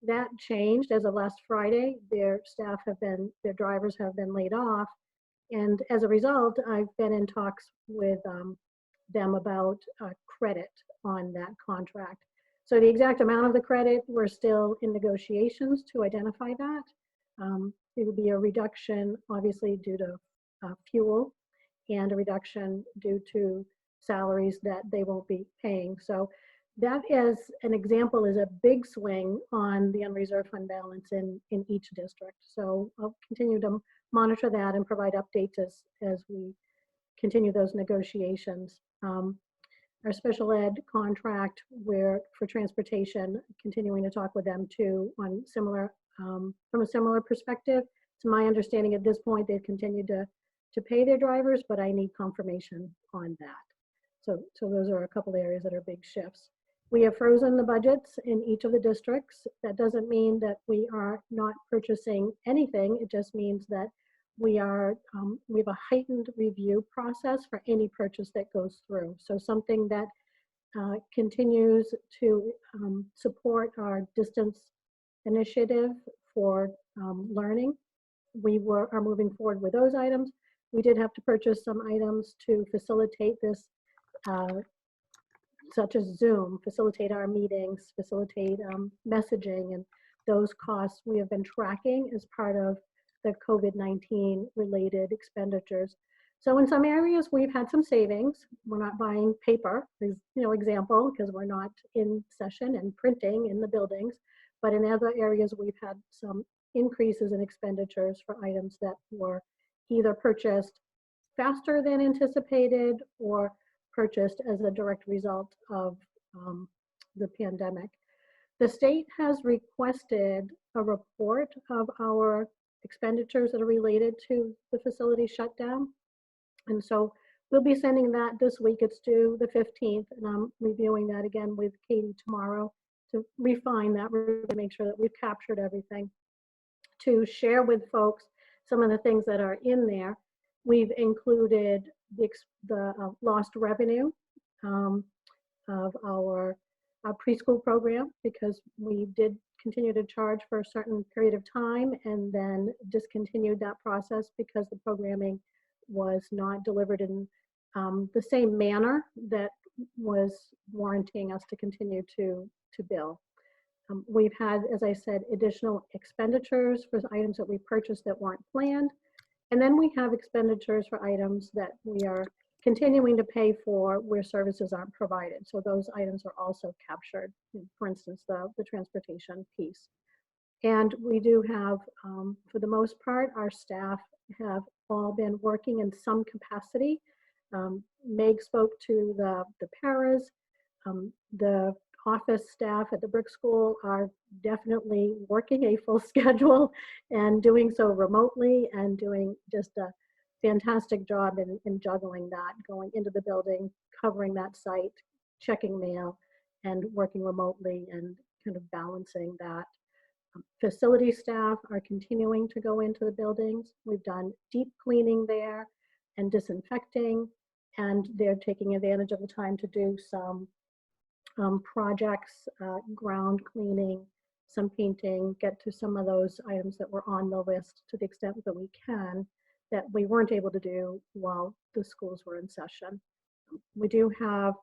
That changed as of last Friday. Their staff have been, their drivers have been laid off, and as a result, I've been in talks with them about credit on that contract. So the exact amount of the credit, we're still in negotiations to identify that. It would be a reduction, obviously, due to fuel, and a reduction due to salaries that they won't be paying. So that, as an example, is a big swing on the unreserved fund balance in each district. So I'll continue to monitor that and provide updates as we continue those negotiations. Our special ed contract, where for transportation, continuing to talk with them too on similar, from a similar perspective. To my understanding at this point, they've continued to pay their drivers, but I need confirmation on that. So those are a couple of areas that are big shifts. We have frozen the budgets in each of the districts. That doesn't mean that we are not purchasing anything. It just means that we have a heightened review process for any purchase that goes through. So something that continues to support our distance initiative for learning. We are moving forward with those items. We did have to purchase some items to facilitate this, such as Zoom, facilitate our meetings, facilitate messaging, and those costs we have been tracking as part of the COVID-19 related expenditures. So in some areas we've had some savings. We're not buying paper, as example, because we're not in session and printing in the buildings. But in other areas we've had some increases in expenditures for items that were either purchased faster than anticipated or purchased as a direct result of the pandemic. The state has requested a report of our expenditures that are related to the facility shutdown. And so we'll be sending that this week. It's due the 15th, and I'm reviewing that again with Katie tomorrow to refine that, to make sure that we've captured everything. To share with folks some of the things that are in there, we've included the lost revenue of our preschool program, because we did continue to charge for a certain period of time and then discontinued that process because the programming was not delivered in the same manner that was warranting us to continue to bill. We've had, as I said, additional expenditures for items that we purchased that weren't planned. And then we have expenditures for items that we are continuing to pay for where services aren't provided. So those items are also captured, for instance, the transportation piece. And we do have, for the most part, our staff have all been working in some capacity. Meg spoke to the paras. The office staff at the Brick School are definitely working a full schedule and doing so remotely and doing just a fantastic job in juggling that, going into the building, covering that site, checking mail, and working remotely and kind of balancing that. Facility staff are continuing to go into the buildings. We've done deep cleaning there and disinfecting, and they're taking advantage of the time to do some projects, ground cleaning, some painting, get to some of those items that were on the list to the extent that we can, that we weren't able to do while the schools were in session. We do have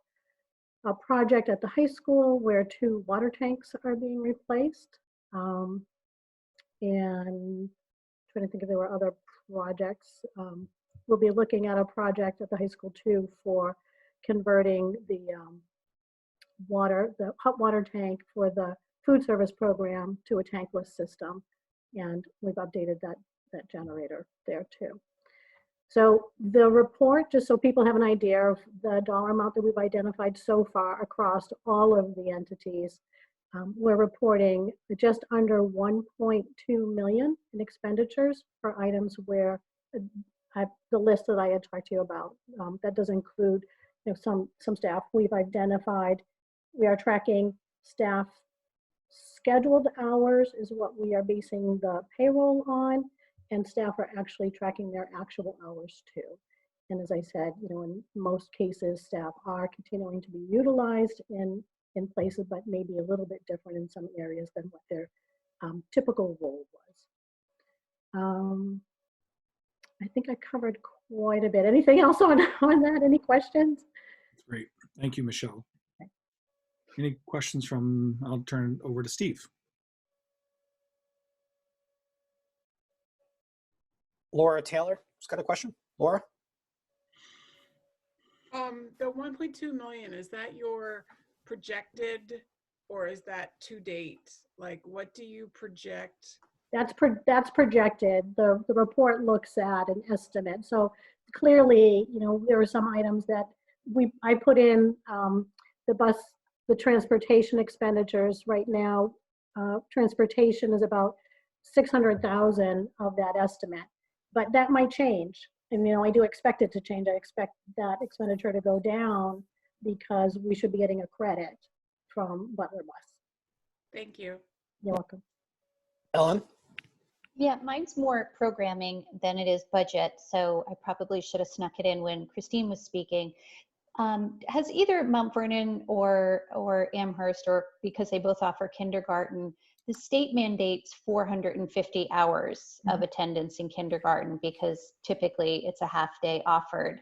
a project at the high school where 2 water tanks are being replaced. And trying to think if there were other projects. We'll be looking at a project at the high school too for converting the hot water tank for the food service program to a tankless system. And we've updated that generator there too. So the report, just so people have an idea of the dollar amount that we've identified so far across all of the entities, we're reporting just under 1.2 million in expenditures for items where the list that I had talked to you about. That does include some staff we've identified. We are tracking staff scheduled hours is what we are basing the payroll on, and staff are actually tracking their actual hours too. And as I said, in most cases, staff are continuing to be utilized in places, but maybe a little bit different in some areas than what their typical role was. I think I covered quite a bit. Anything else on that? Any questions? Great. Thank you, Michelle. Okay. Any questions from, I'll turn over to Steve. Laura Taylor has got a question. Laura? The 1.2 million, is that your projected or is that to date? Like, what do you project? That's projected. The report looks at an estimate. So clearly, there are some items that I put in the transportation expenditures right now. Transportation is about 600,000 of that estimate, but that might change. And I do expect it to change. I expect that expenditure to go down because we should be getting a credit from Butler Bus. Thank you. You're welcome. Ellen? Yeah, mine's more programming than it is budget, so I probably should have snuck it in when Christine was speaking. Has either Mount Vernon or Amherst, or because they both offer kindergarten, the state mandates 450 hours of attendance in kindergarten because typically it's a half day offered.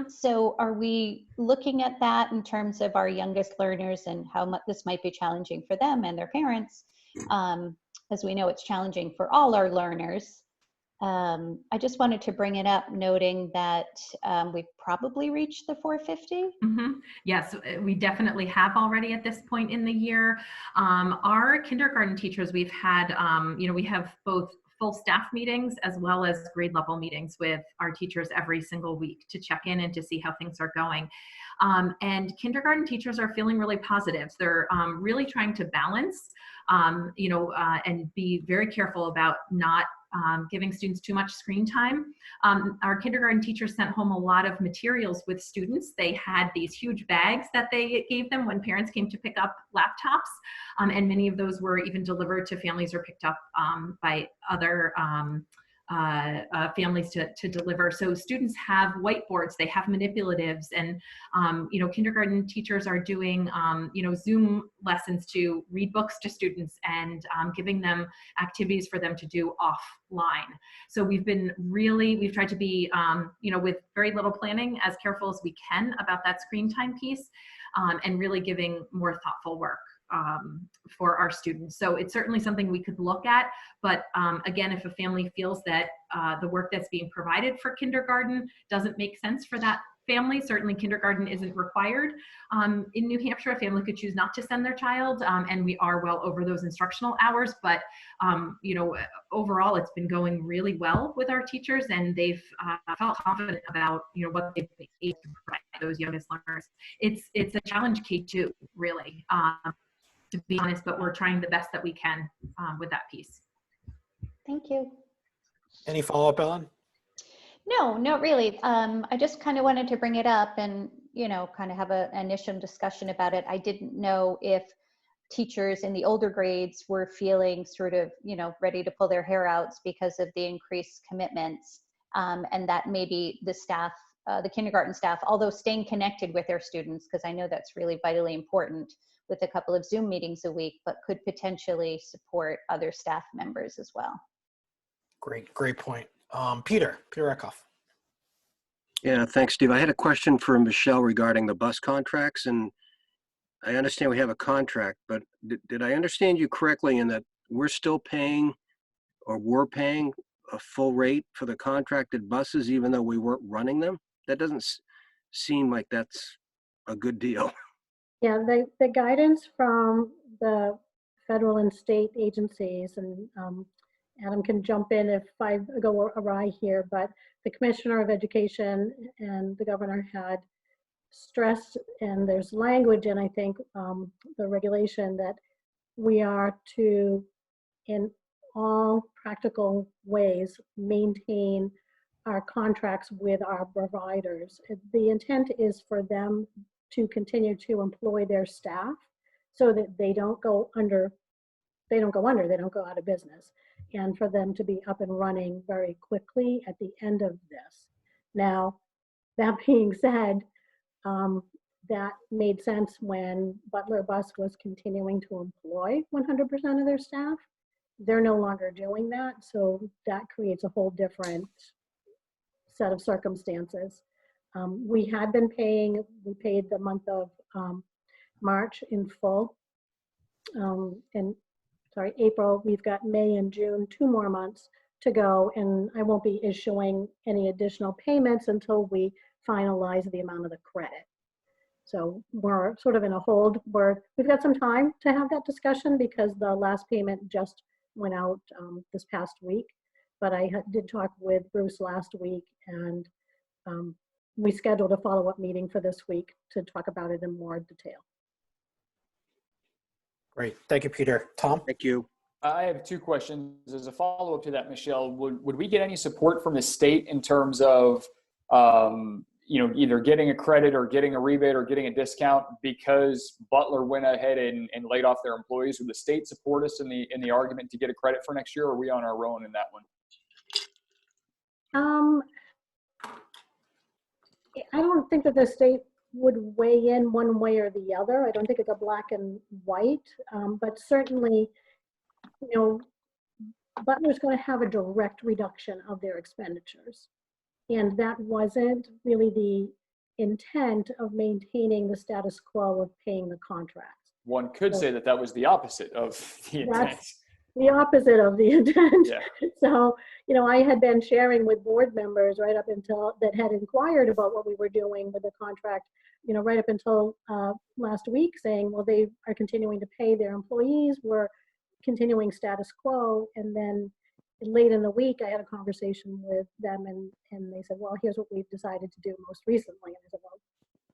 So are we looking at that in terms of our youngest learners and how much this might be challenging for them and their parents? As we know, it's challenging for all our learners. I just wanted to bring it up, noting that we've probably reached the 450. Yes, we definitely have already at this point in the year. Our kindergarten teachers, we've had, we have both full staff meetings as well as grade level meetings with our teachers every single week to check in and to see how things are going. And kindergarten teachers are feeling really positive. They're really trying to balance, and be very careful about not giving students too much screen time. Our kindergarten teachers sent home a lot of materials with students. They had these huge bags that they gave them when parents came to pick up laptops, and many of those were even delivered to families or picked up by other families to deliver. So students have whiteboards, they have manipulatives, and kindergarten teachers are doing Zoom lessons to read books to students and giving them activities for them to do offline. So we've tried to be with very little planning, as careful as we can about that screen time piece, and really giving more thoughtful work for our students. So it's certainly something we could look at, but again, if a family feels that the work that's being provided for kindergarten doesn't make sense for that family, certainly kindergarten isn't required. In New Hampshire, a family could choose not to send their child, and we are well over those instructional hours, but overall it's been going really well with our teachers, and they've felt confident about what they've been able to provide those youngest learners. It's a challenge K2, really, to be honest, but we're trying the best that we can with that piece. Thank you. Any follow-up, Ellen? No, not really. I just kind of wanted to bring it up and, kind of have an initial discussion about it. I didn't know if teachers in the older grades were feeling sort of, ready to pull their hair out because of the increased commitments, and that maybe the staff, the kindergarten staff, although staying connected with their students, because I know that's really vitally important with a couple of Zoom meetings a week, but could potentially support other staff members as well. Great point. Peter Acuff. Yeah, thanks, Steve. I had a question for Michelle regarding the bus contracts, and I understand we have a contract, but did I understand you correctly in that we're still paying, or we're paying a full rate for the contracted buses even though we weren't running them? That doesn't seem like that's a good deal. Yeah, the guidance from the federal and state agencies, and Adam can jump in if I go awry here, but the Commissioner of Education and the Governor had stressed, and there's language in, I think, the regulation, that we are to, in all practical ways, maintain our contracts with our providers. The intent is for them to continue to employ their staff so that they don't go under, they don't go out of business, and for them to be up and running very quickly at the end of this. Now, that being said, that made sense when Butler Bus was continuing to employ 100% of their staff. They're no longer doing that, so that creates a whole different set of circumstances. We had been paying, we paid the month of March in full. April, we've got May and June, 2 more months to go, and I won't be issuing any additional payments until we finalize the amount of the credit. So we're sort of in a hold where we've got some time to have that discussion because the last payment just went out this past week. But I did talk with Bruce last week, and we scheduled a follow-up meeting for this week to talk about it in more detail. Great. Thank you, Peter. Tom? Thank you. I have 2 questions. As a follow-up to that, Michelle, would we get any support from the state in terms of, either getting a credit or getting a rebate or getting a discount because Butler went ahead and laid off their employees? Would the state support us in the argument to get a credit for next year, or are we on our own in that one? I don't think that the state would weigh in one way or the other. I don't think it's a black and white, but certainly, you know, Butler's going to have a direct reduction of their expenditures. And that wasn't really the intent of maintaining the status quo of paying the contracts. One could say that that was the opposite of the intent. That's the opposite of the intent. Yeah. So, you know, I had been sharing with board members right up until that had inquired about what we were doing with the contract, you know, right up until last week, saying, well, they are continuing to pay their employees. We're continuing status quo. And then late in the week, I had a conversation with them and they said, well, here's what we've decided to do most recently. And I said, well,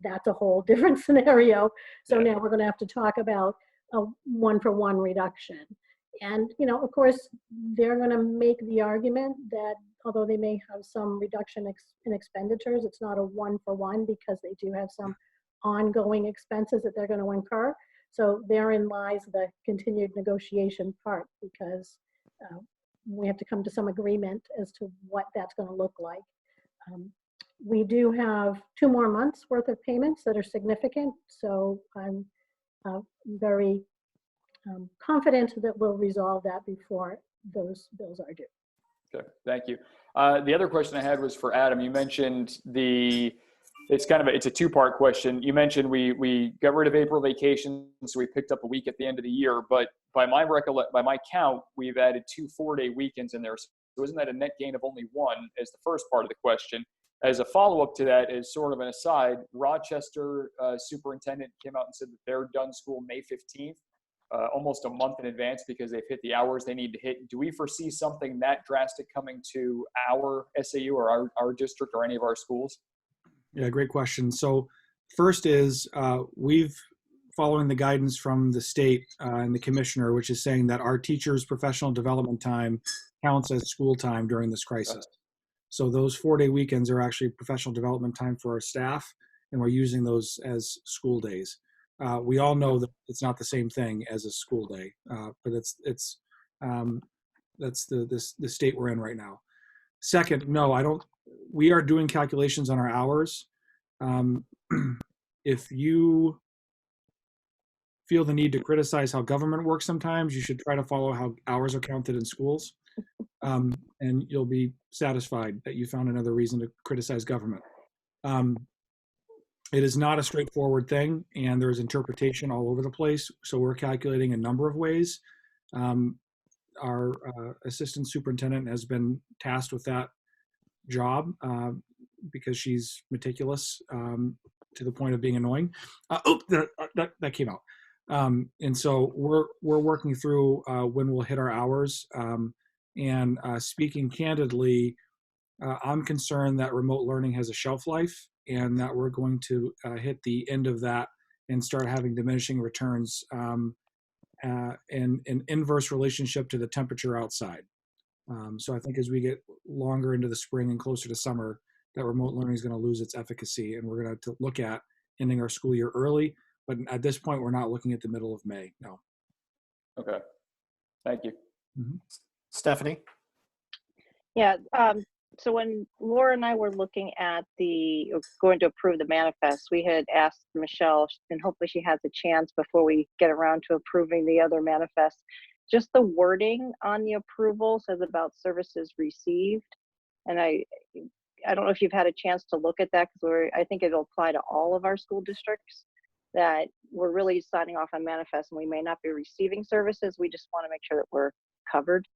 that's a whole different scenario. So now we're going to have to talk about a one-for-one reduction. And, you know, of course, they're going to make the argument that although they may have some reduction in expenditures, it's not a one-for-one because they do have some ongoing expenses that they're going to incur. So therein lies the continued negotiation part, because we have to come to some agreement as to what that's going to look like. We do have 2 more months worth of payments that are significant. So I'm very confident that we'll resolve that before those bills are due. Okay, thank you. The other question I had was for Adam. You mentioned it's a 2-part question. You mentioned we got rid of April vacation, so we picked up a week at the end of the year. But by my count, we've added 2 4-day weekends in there. So isn't that a net gain of only 1? As the first part of the question. As a follow-up to that, as sort of an aside, Rochester superintendent came out and said that they're done school May 15th. Almost a month in advance because they've hit the hours they need to hit. Do we foresee something that drastic coming to our SAU or our district or any of our schools? Yeah, great question. So first is we've following the guidance from the state and the commissioner, which is saying that our teachers' professional development time counts as school time during this crisis. So those 4-day weekends are actually professional development time for our staff, and we're using those as school days. We all know that it's not the same thing as a school day, but that's the state we're in right now. Second, no, we are doing calculations on our hours. If you feel the need to criticize how government works sometimes, you should try to follow how hours are counted in schools, and you'll be satisfied that you found another reason to criticize government. It is not a straightforward thing, and there is interpretation all over the place. So we're calculating a number of ways. Our assistant superintendent has been tasked with that job because she's meticulous to the point of being annoying. That came out. And so we're working through when we'll hit our hours. And speaking candidly, I'm concerned that remote learning has a shelf life, and that we're going to hit the end of that and start having diminishing returns and an inverse relationship to the temperature outside. So I think as we get longer into the spring and closer to summer, that remote learning is going to lose its efficacy, and we're going to look at ending our school year early. But at this point, we're not looking at the middle of May. No. Okay. Thank you. Mm-hmm. Stephanie? Yeah. So when Laura and I were looking at going to approve the manifest, we had asked Michelle, and hopefully she has a chance before we get around to approving the other manifest, just the wording on the approval says about services received. And I don't know if you've had a chance to look at that, because I think it'll apply to all of our school districts, that we're really signing off on manifest and we may not be receiving services. We just want to make sure that we're covered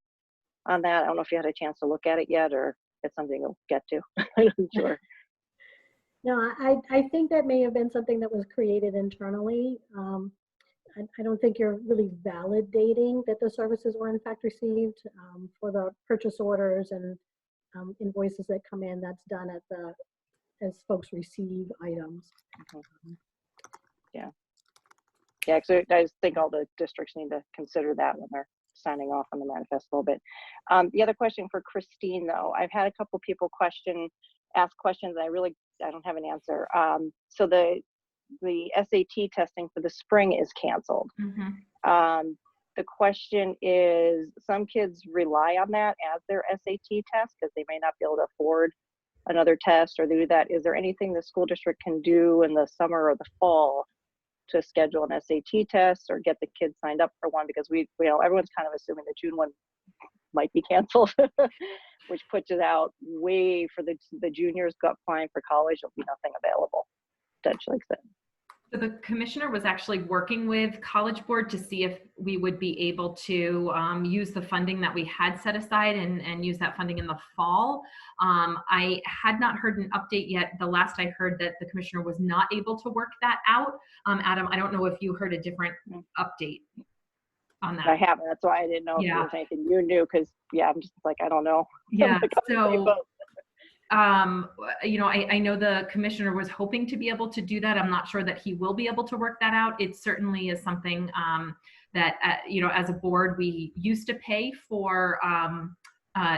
on that. I don't know if you had a chance to look at it yet, or it's something we'll get to. I'm not sure. No, I think that may have been something that was created internally. I don't think you're really validating that the services were in fact received for the purchase orders and invoices that come in. That's done as folks receive items. Yeah. Yeah, because I just think all the districts need to consider that when they're signing off on the manifest a little bit. The other question for Christine, though, I've had a couple people ask questions, and I don't have an answer. So the SAT testing for the spring is canceled. Mm-hmm. The question is, some kids rely on that as their SAT test because they may not be able to afford another test or do that, is there anything the school district can do in the summer or the fall to schedule an SAT test or get the kids signed up for one? Because everyone's kind of assuming the June one might be canceled, which puts it out way for the juniors got applying for college. There'll be nothing available potentially. So the commissioner was actually working with College Board to see if we would be able to use the funding that we had set aside and use that funding in the fall. I had not heard an update yet. The last I heard that the commissioner was not able to work that out. Adam, I don't know if you heard a different update on that. I haven't. That's why I didn't know if there was anything you knew, because I'm just like, I don't know. Yeah. So I know the commissioner was hoping to be able to do that. I'm not sure that he will be able to work that out. It certainly is something that, as a board, we used to pay for,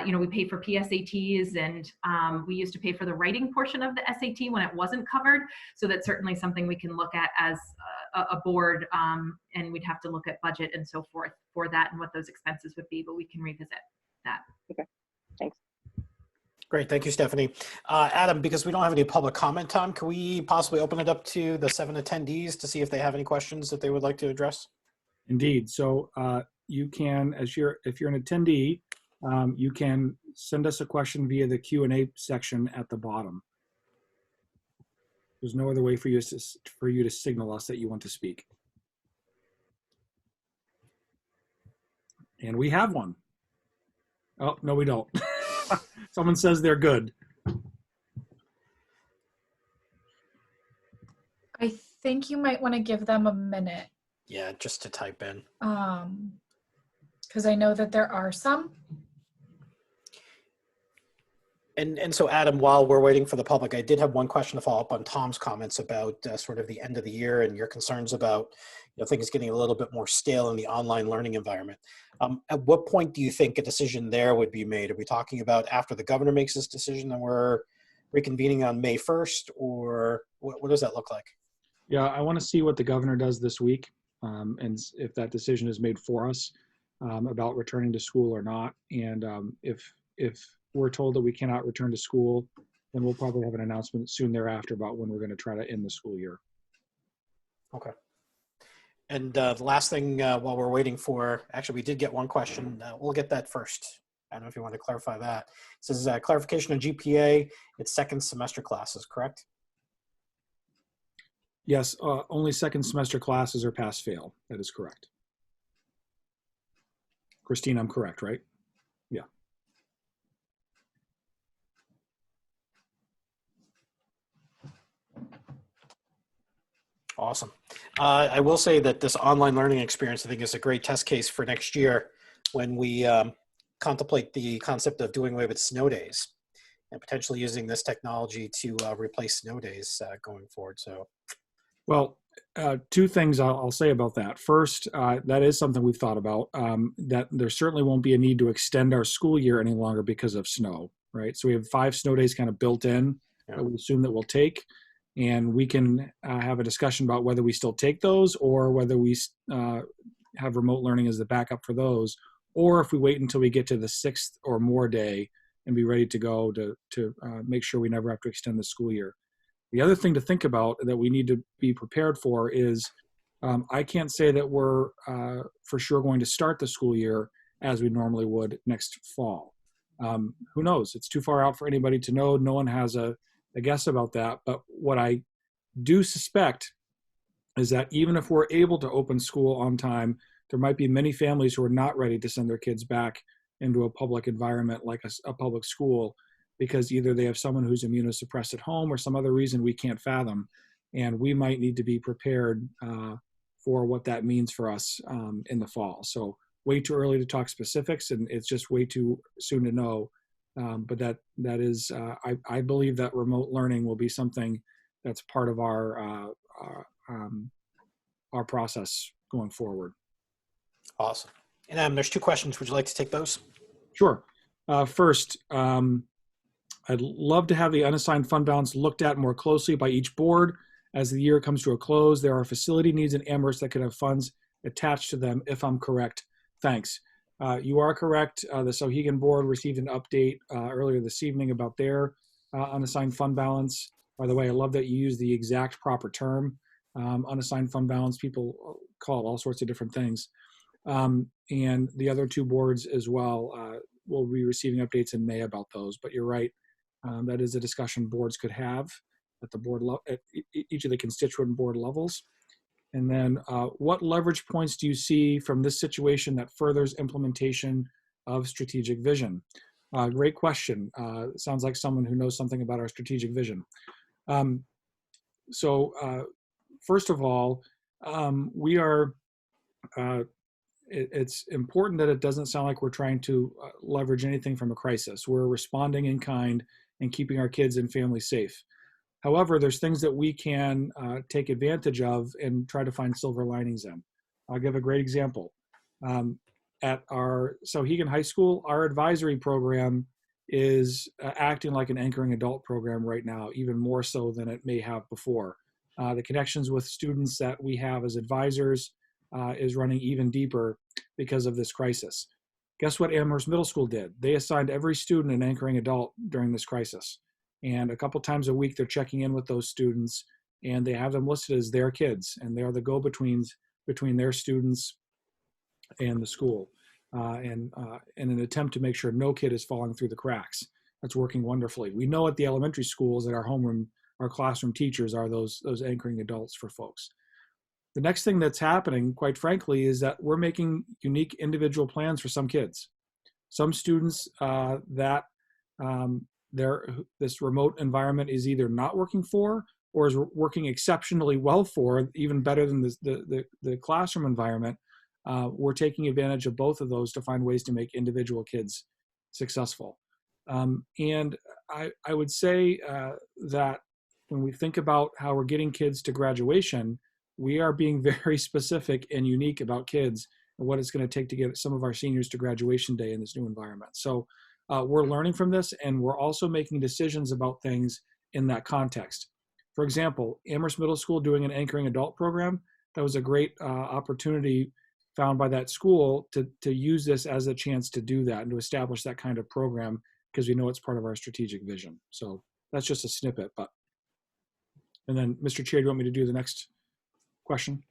we pay for PSATs and we used to pay for the writing portion of the SAT when it wasn't covered. So that's certainly something we can look at as a board, and we'd have to look at budget and so forth for that and what those expenses would be, but we can revisit that. Okay, thanks. Great, thank you, Stephanie. Adam, because we don't have any public comment time, can we possibly open it up to the 7 attendees to see if they have any questions that they would like to address? Indeed. So you can, if you're an attendee, you can send us a question via the Q&A section at the bottom. There's no other way for you to signal us that you want to speak. And we have one. Oh, no, we don't. Someone says they're good. I think you might want to give them a minute. Yeah, just to type in. Because I know that there are some. And so, Adam, while we're waiting for the public, I did have one question to follow up on Tom's comments about sort of the end of the year and your concerns about things getting a little bit more stale in the online learning environment. At what point do you think a decision there would be made? Are we talking about after the governor makes this decision and we're reconvening on May 1st, or what does that look like? Yeah, I want to see what the governor does this week, and if that decision is made for us about returning to school or not. And if we're told that we cannot return to school, then we'll probably have an announcement soon thereafter about when we're going to try to end the school year. Okay. And the last thing while we're waiting for, actually, we did get one question. We'll get that first. I don't know if you want to clarify that. It says clarification on GPA, it's second semester classes, correct? Yes, only second semester classes are pass-fail. That is correct. Christine, I'm correct, right? Yeah. Awesome. I will say that this online learning experience, I think, is a great test case for next year when we contemplate the concept of doing away with snow days and potentially using this technology to replace snow days going forward. So, well, two things I'll say about that. First, that is something we've thought about, that there certainly won't be a need to extend our school year any longer because of snow, right? So we have 5 snow days kind of built in that we assume that we'll take. And we can have a discussion about whether we still take those or whether we have remote learning as the backup for those, or if we wait until we get to the 6th or more day and be ready to go to make sure we never have to extend the school year. The other thing to think about that we need to be prepared for is I can't say that we're for sure going to start the school year as we normally would next fall. Who knows? It's too far out for anybody to know. No one has a guess about that. But what I do suspect is that even if we're able to open school on time, there might be many families who are not ready to send their kids back into a public environment like a public school, because either they have someone who's immunosuppressed at home or some other reason we can't fathom. And we might need to be prepared for what that means for us in the fall. So way too early to talk specifics, and it's just way too soon to know. But that is, I believe that remote learning will be something that's part of our process going forward. Awesome. And there's 2 questions. Would you like to take those? Sure. First, I'd love to have the unassigned fund balance looked at more closely by each board as the year comes to a close. There are facility needs in Amherst that could have funds attached to them, if I'm correct. Thanks. You are correct. The Sauhegan board received an update earlier this evening about their unassigned fund balance. By the way, I love that you use the exact proper term. Unassigned fund balance, people call it all sorts of different things. And the other two boards as well, we'll be receiving updates in May about those. But you're right, that is a discussion boards could have at the board at each of the constituent board levels. And then what leverage points do you see from this situation that furthers implementation of strategic vision? Great question. Sounds like someone who knows something about our strategic vision. First of all, we are, it's important that it doesn't sound like we're trying to leverage anything from a crisis. We're responding in kind and keeping our kids and families safe. However, there's things that we can take advantage of and try to find silver linings in. I'll give a great example. At our Sauhegan High School, our advisory program is acting like an anchoring adult program right now, even more so than it may have before. The connections with students that we have as advisors is running even deeper because of this crisis. Guess what Amherst Middle School did? They assigned every student an anchoring adult during this crisis. And a couple times a week, they're checking in with those students, and they have them listed as their kids, and they are the go-betweens between their students and the school, in an attempt to make sure no kid is falling through the cracks. That's working wonderfully. We know at the elementary schools that our homeroom, our classroom teachers are those anchoring adults for folks. The next thing that's happening, quite frankly, is that we're making unique individual plans for some kids. Some students this remote environment is either not working for or is working exceptionally well for, even better than the classroom environment. We're taking advantage of both of those to find ways to make individual kids successful. And I would say that when we think about how we're getting kids to graduation, we are being very specific and unique about kids and what it's going to take to get some of our seniors to graduation day in this new environment. So we're learning from this, and we're also making decisions about things in that context. For example, Amherst Middle School doing an anchoring adult program, that was a great opportunity found by that school to use this as a chance to do that and to establish that kind of program, because we know it's part of our strategic vision. So that's just a snippet. And then, Mr. Chair, do you want me to do the next question?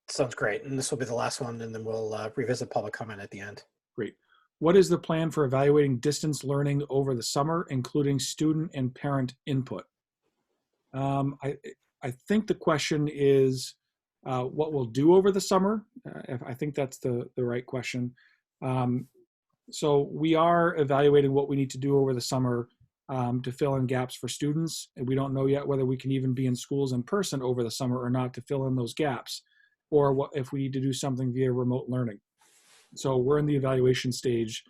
Sounds great. And this will be the last one, and then we'll revisit public comment at the end. Great. What is the plan for evaluating distance learning over the summer, including student and parent input? I think the question is what we'll do over the summer. I think that's the right question. So we are evaluating what we need to do over the summer to fill in gaps for students. And we don't know yet whether we can even be in schools in person over the summer or not to fill in those gaps, or what if we need to do something via remote learning. So we're in the evaluation stage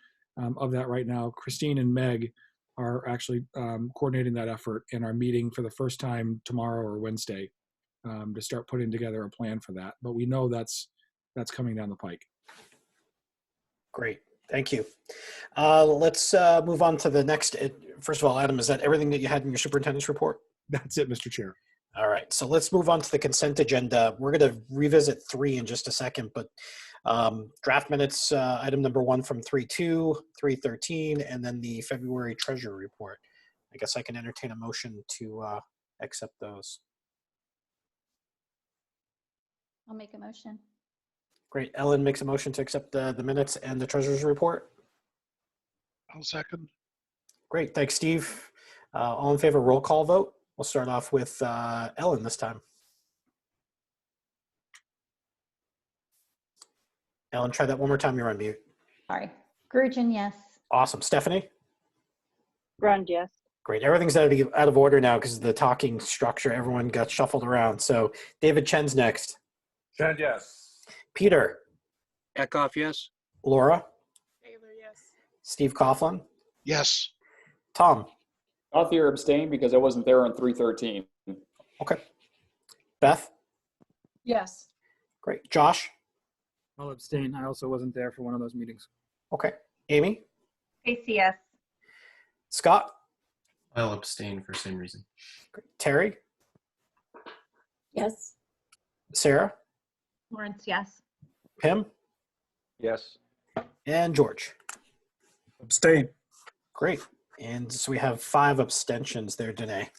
of that right now. Christine and Meg are actually coordinating that effort and are meeting for the first time tomorrow or Wednesday to start putting together a plan for that. But we know that's coming down the pike. Great, thank you. Let's move on to the next. First of all, Adam, is that everything that you had in your superintendent's report? That's it, Mr. Chair. All right, so let's move on to the consent agenda. We're going to revisit 3 in just a second, but draft minutes, item number 1 from 3/2, 3/13, and then the February Treasury report. I guess I can entertain a motion to accept those. I'll make a motion. Great. Ellen makes a motion to accept the minutes and the Treasurer's report. I'll second. Great. Thanks, Steve. All in favor, roll call vote. We'll start off with Ellen this time. Ellen, try that one more time. You're on mute. Sorry. Grugin, yes. Awesome. Stephanie? Grande, yes. Great. Everything's out of order now because of the talking structure. Everyone got shuffled around. So David Chen's next. Chen, yes. Peter? Acuff, yes. Laura? Taylor, yes. Steve Coughlin? Yes. Tom? Gothier abstain because I wasn't there on 3/13. Okay. Beth? Yes. Great. Josh? I'll abstain. I also wasn't there for one of those meetings. Okay. Amy? Casey, yes. Scott? I'll abstain for same reason. Great. Terry? Yes. Sarah? Lawrence, yes. Pim? Yes. And George? Abstain. Great. And so we have 5 abstentions there today.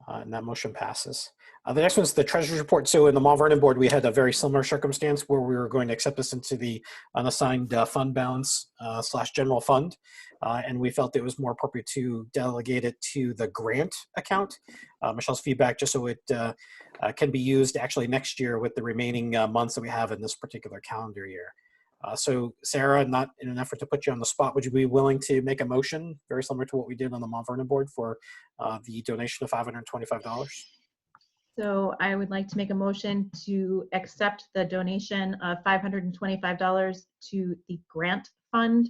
And that motion passes. The next one's the treasurer's report. So in the Mount Vernon board, we had a very similar circumstance where we were going to accept this into the unassigned fund balance / general fund. And we felt it was more appropriate to delegate it to the grant account. Michelle's feedback, just so it can be used actually next year with the remaining months that we have in this particular calendar year. So Sarah, not in an effort to put you on the spot, would you be willing to make a motion very similar to what we did on the Mount Vernon board for the donation of $525? So I would like to make a motion to accept the donation of $525 to the grant fund.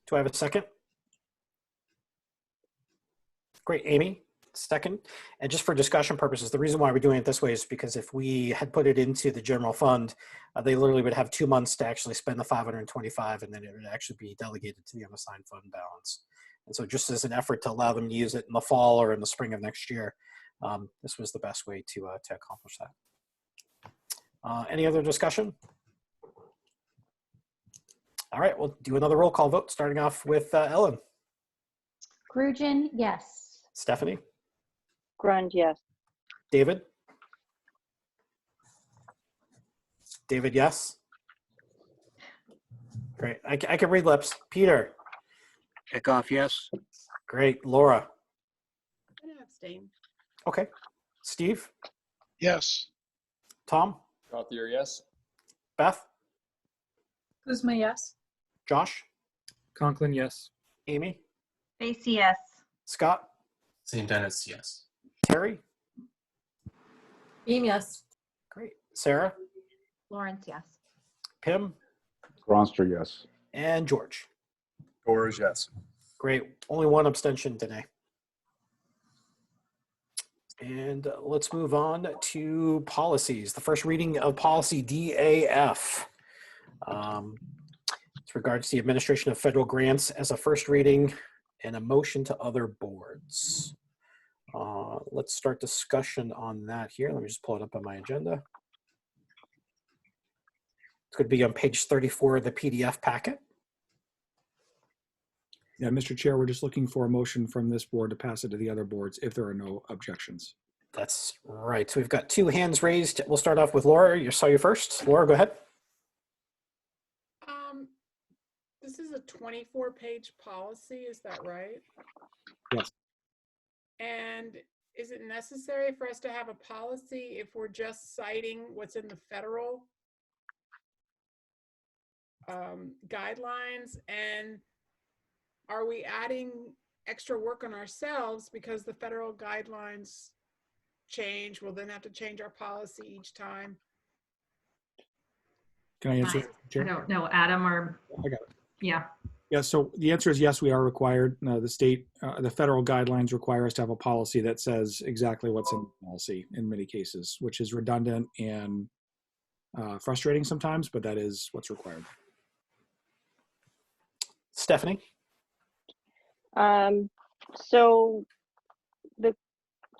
Do I have a second? Great, Amy, second. And just for discussion purposes, the reason why we're doing it this way is because if we had put it into the general fund, they literally would have 2 months to actually spend the $525, and then it would actually be delegated to the unassigned fund balance. And so just as an effort to allow them to use it in the fall or in the spring of next year, this was the best way to accomplish that. Any other discussion? All right, we'll do another roll call vote, starting off with Ellen. Grugin, yes. Stephanie? Grande, yes. David? David, yes. Great, I can read lips. Peter? Acuff, yes. Great, Laura? I'm gonna abstain. Okay, Steve? Yes. Tom? Gauthier, yes. Beth? Kuzma, yes. Josh? Conklin, yes. Amy? Stacy, yes. Scott? St. Dennis, yes. Terry? Beam, yes. Great. Sarah? Lawrence, yes. Pim? Gronster, yes. And George? Boris, yes. Great. Only 1 abstention today. And let's move on to policies. The first reading of policy DAF. With regards to the administration of federal grants as a first reading and a motion to other boards. Let's start discussion on that here. Let me just pull it up on my agenda. It's going to be on page 34 of the PDF packet. Yeah, Mr. Chair, we're just looking for a motion from this board to pass it to the other boards if there are no objections. That's right. So we've got 2 hands raised. We'll start off with Laura. You saw you first. Laura, go ahead. This is a 24-page policy, is that right? Yes. And is it necessary for us to have a policy if we're just citing what's in the federal guidelines? And are we adding extra work on ourselves because the federal guidelines change? We'll then have to change our policy each time. Can I answer? I don't know, Adam or, I got it. yeah. Yeah, so the answer is yes, we are required. The federal guidelines require us to have a policy that says exactly what's in the policy in many cases, which is redundant and frustrating sometimes, but that is what's required. Stephanie? So there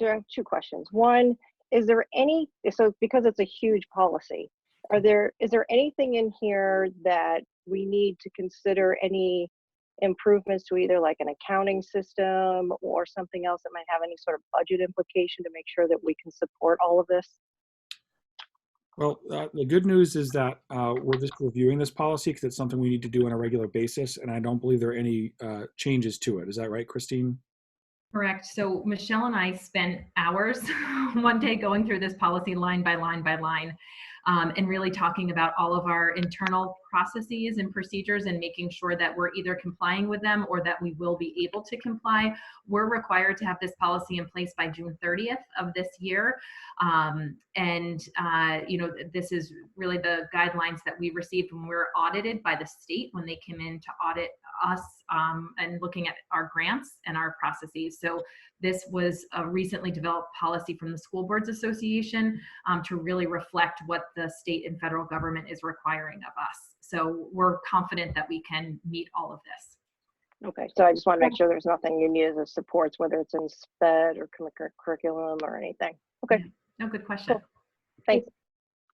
are 2 questions. One, is there any, so because it's a huge policy, is there anything in here that we need to consider any improvements to either like an accounting system or something else that might have any sort of budget implication to make sure that we can support all of this? Well, the good news is that we're just reviewing this policy because it's something we need to do on a regular basis, and I don't believe there are any changes to it. Is that right, Christine? Correct. So Michelle and I spent hours one day going through this policy line by line by line, and really talking about all of our internal processes and procedures and making sure that we're either complying with them or that we will be able to comply. We're required to have this policy in place by June 30th of this year. You know, this is really the guidelines that we received when we were audited by the state when they came in to audit us and looking at our grants and our processes. So this was a recently developed policy from the School Boards Association to really reflect what the state and federal government is requiring of us. So we're confident that we can meet all of this. Okay, so I just want to make sure there's nothing you need as a supports, whether it's in SPED or curriculum or anything. Okay. No, good question. Cool. Thanks.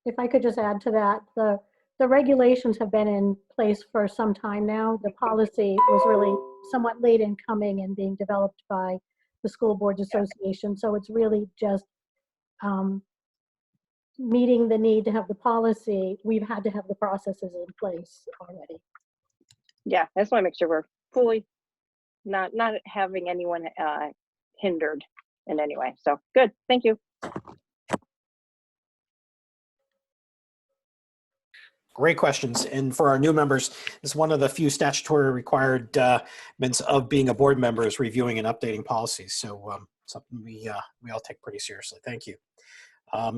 If I could just add to that, the the regulations have been in place for some time now. The policy was really somewhat late in coming and being developed by the School Boards Association. So it's really just meeting the need to have the policy. We've had to have the processes in place already. Yeah, I just want to make sure we're fully not having anyone hindered in any way. So good, thank you. Great questions. And for our new members, it's one of the few statutory requirements of being a board member is reviewing and updating policies. So something we all take pretty seriously. Thank you.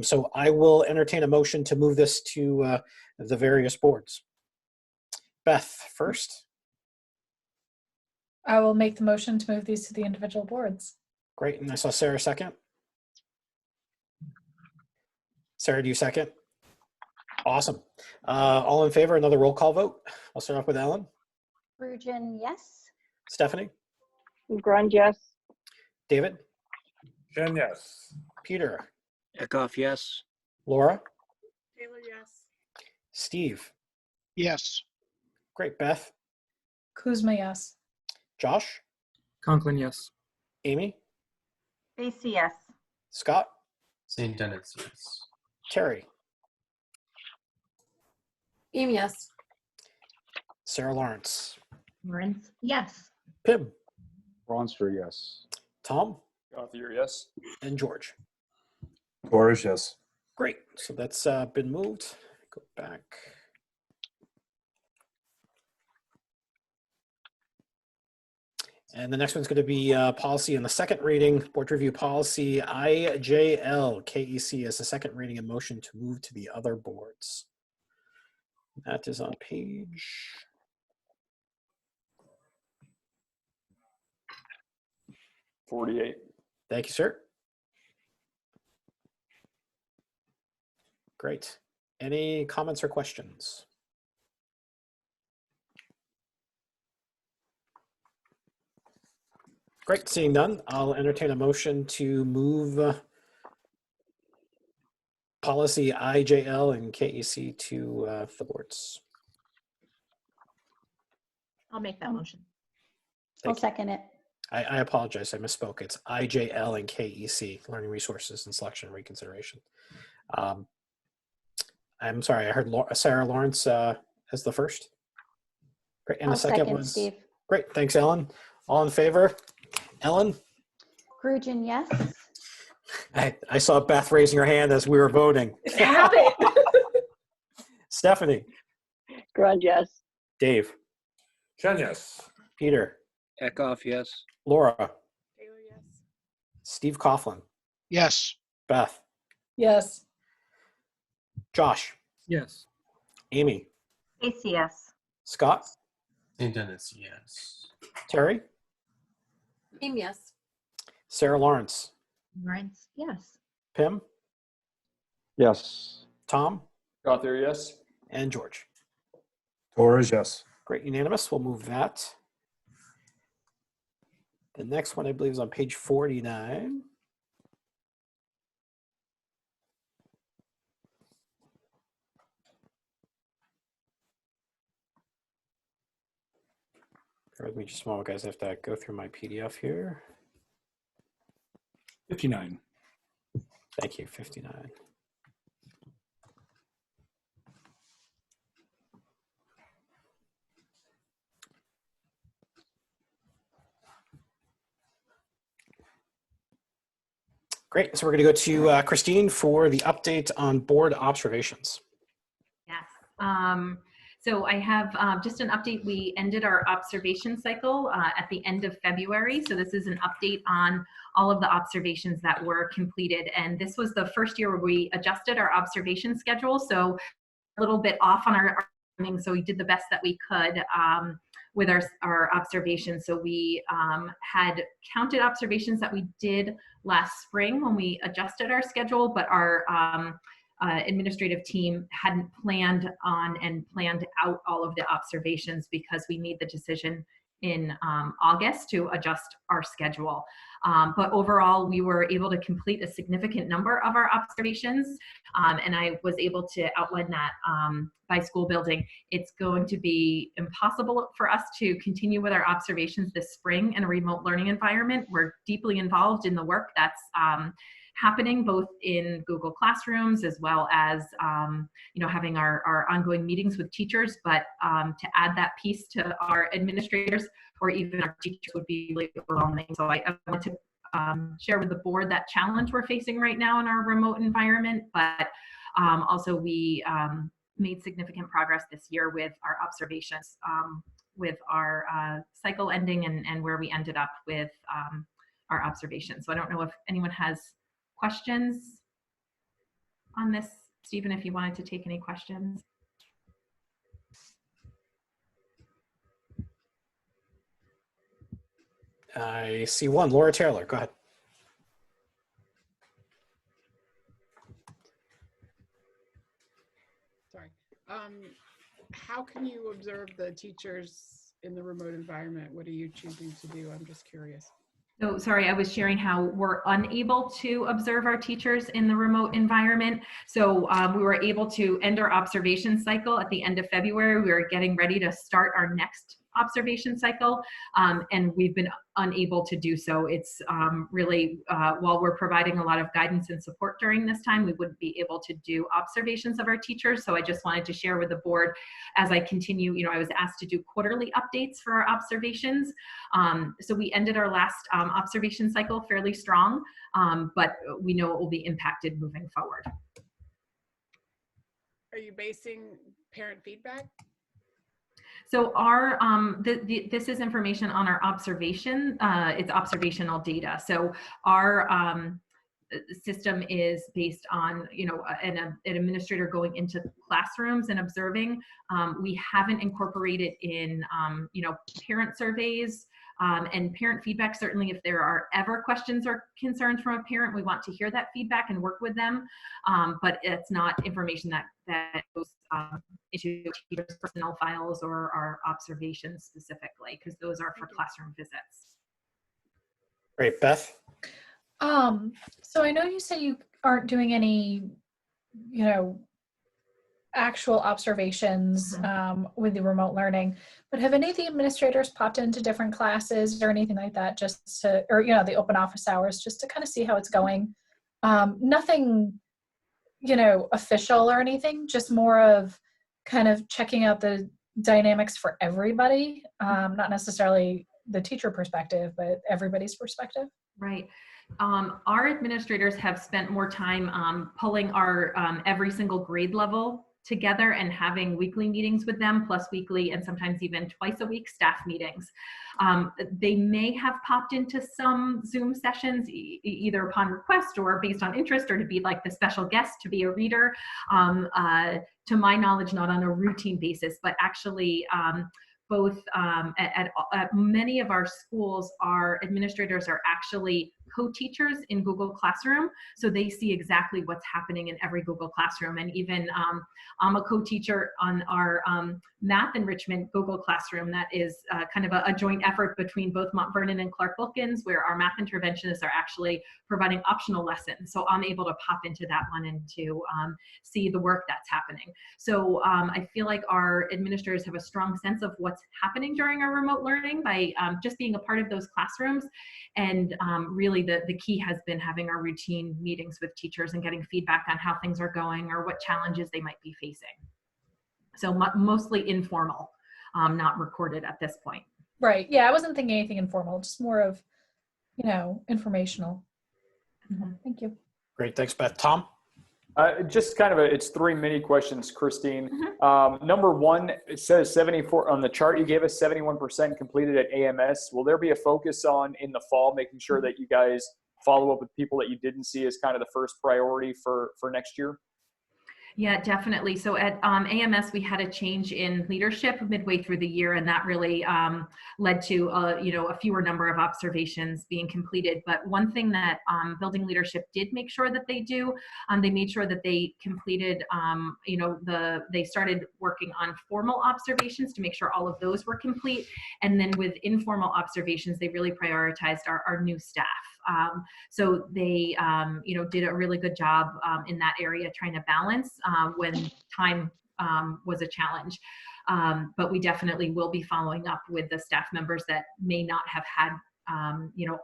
So I will entertain a motion to move this to the various boards. Beth, first. I will make the motion to move these to the individual boards. Great. And I saw Sarah second. Sarah, do you second? Awesome. All in favor, another roll call vote. I'll start off with Ellen. Grugin, yes. Stephanie? Grande, yes. David? Jen, yes. Peter? Acuff, yes. Laura? Taylor, yes. Steve? Yes. Great. Beth? Kuzma, yes. Josh? Conklin, yes. Amy? Stacy, yes. Scott? St. Dennis, yes. Terry? Amy, yes. Sarah Lawrence? Lawrence, yes. Pim? Bronster, yes. Tom? Gothier, yes. And George? Boris, yes. Great. So that's been moved. Go back. And the next one's going to be policy in the second reading, board review policy IJL KEC as the second reading and motion to move to the other boards. That is on page 48. Thank you, sir. Great. Any comments or questions? Great, seeing none, I'll entertain a motion to move policy IJL and KEC to the boards. I'll make that motion. I'll second it. I apologize, I misspoke. It's IJL and KEC, Learning Resources and Selection and Reconsideration. I'm sorry, I heard Sarah Lawrence as the first. Great, and I'll the second second, was Steve. Great, thanks, Ellen. All in favor? Ellen? Grugin, yes. I saw Beth raising her hand as we were voting. Have it. Stephanie? Grande, yes. Dave? Jen, yes. Peter? Acuff, yes. Taylor, Laura? yes. Steve Coughlin? Yes. Beth? Yes. Josh? Yes. Amy? Stacy, yes. Scott? St. Dennis, yes. Terry? Amy, yes. Sarah Lawrence? Lawrence, yes. Pim? Yes. Tom? Gothier, yes. And George? Boris, yes. Great, unanimous. We'll move that. The next one, I believe, is on page 49. Bear with me just a moment, guys. I have to go through my PDF here. 59. Thank you, 59. Great, so we're gonna go to Christine for the update on board observations. Yes. So I have just an update. We ended our observation cycle at the end of February. So this is an update on all of the observations that were completed. And this was the first year where we adjusted our observation schedule. So a little bit off on our timing. So we did the best that we could with our observations. So we had counted observations that we did last spring when we adjusted our schedule, but our administrative team hadn't planned on and planned out all of the observations because we made the decision in August to adjust our schedule. But overall, we were able to complete a significant number of our observations, and I was able to outline that by school building. It's going to be impossible for us to continue with our observations this spring in a remote learning environment. We're deeply involved in the work that's happening both in Google Classrooms as well as having our ongoing meetings with teachers. But to add that piece to our administrators or even our teachers would be really overwhelming. So I want to share with the board that challenge we're facing right now in our remote environment. But also we made significant progress this year with our observations, with our cycle ending and where we ended up with our observations. So I don't know if anyone has questions on this. Stephen, if you wanted to take any questions. I see one. Laura Taylor, go ahead. Sorry. How can you observe the teachers in the remote environment? What are you choosing to do? I'm just curious. So sorry, I was sharing how we're unable to observe our teachers in the remote environment. So we were able to end our observation cycle at the end of February. We were getting ready to start our next observation cycle, and we've been unable to do so. It's really, while we're providing a lot of guidance and support during this time, we wouldn't be able to do observations of our teachers. So I just wanted to share with the board as I continue, I was asked to do quarterly updates for our observations. So we ended our last observation cycle fairly strong, but we know it will be impacted moving forward. Are you basing parent feedback? So our this is information on our observation. It's observational data. So our system is based on an administrator going into classrooms and observing. We haven't incorporated in parent surveys and parent feedback. Certainly, if there are ever questions or concerns from a parent, we want to hear that feedback and work with them. But it's not information that goes into teachers' personnel files or our observations specifically, because those are for classroom visits. Great, Beth. So I know you say you aren't doing any, actual observations with the remote learning, but have any of the administrators popped into different classes or anything like that just to, or, the open office hours, just to kind of see how it's going? Nothing, official or anything, just more of kind of checking out the dynamics for everybody, not necessarily the teacher perspective, but everybody's perspective. Right. Our administrators have spent more time pulling our every single grade level together and having weekly meetings with them, plus weekly and sometimes even twice a week staff meetings. They may have popped into some Zoom sessions either upon request or based on interest, or to be like the special guest to be a reader. To my knowledge, not on a routine basis, but actually both at many of our schools, our administrators are actually co-teachers in Google Classroom. So they see exactly what's happening in every Google Classroom. And even I'm a co-teacher on our math enrichment Google Classroom. That is kind of a joint effort between both Mount Vernon and Clark Wilkins, where our math interventionists are actually providing optional lessons. So I'm able to pop into that one and to see the work that's happening. So I feel like our administrators have a strong sense of what's happening during our remote learning by just being a part of those classrooms. And really the key has been having our routine meetings with teachers and getting feedback on how things are going or what challenges they might be facing. So mostly informal, not recorded at this point. Right. Yeah, I wasn't thinking anything informal, just more of, informational. Thank you. Great. Thanks, Beth. Tom? Just kind of it's three mini questions, Christine. Number one, it says 74 on the chart you gave us, 71% completed at AMS. Will there be a focus on in the fall, making sure that you guys follow up with people that you didn't see as kind of the first priority for next year? Yeah, definitely. So at AMS, we had a change in leadership midway through the year, and that really led to a fewer number of observations being completed. But one thing that building leadership did make sure that they do, they made sure that they completed, they started working on formal observations to make sure all of those were complete. And then with informal observations, they really prioritized our new staff. So they, did a really good job in that area trying to balance when time was a challenge. But we definitely will be following up with the staff members that may not have had,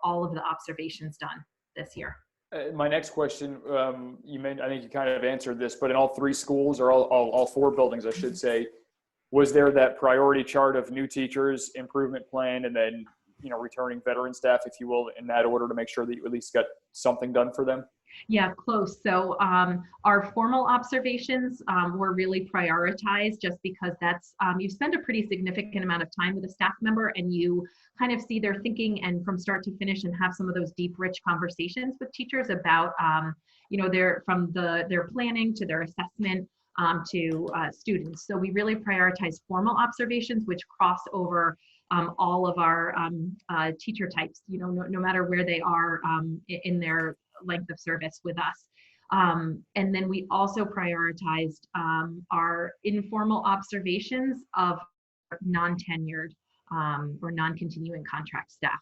all of the observations done this year. My next question, I think you kind of answered this, but in all 3 schools, or all 4 buildings, I should say, was there that priority chart of new teachers, improvement plan, and then, returning veteran staff, if you will, in that order to make sure that you at least got something done for them? Yeah, close. So our formal observations were really prioritized just because that's, you spend a pretty significant amount of time with a staff member and you kind of see their thinking and from start to finish and have some of those deep, rich conversations with teachers about, their planning to their assessment to students. So we really prioritize formal observations, which cross over all of our teacher types, no matter where they are in their length of service with us. And then we also prioritized our informal observations of non-tenured or non-continuing contract staff.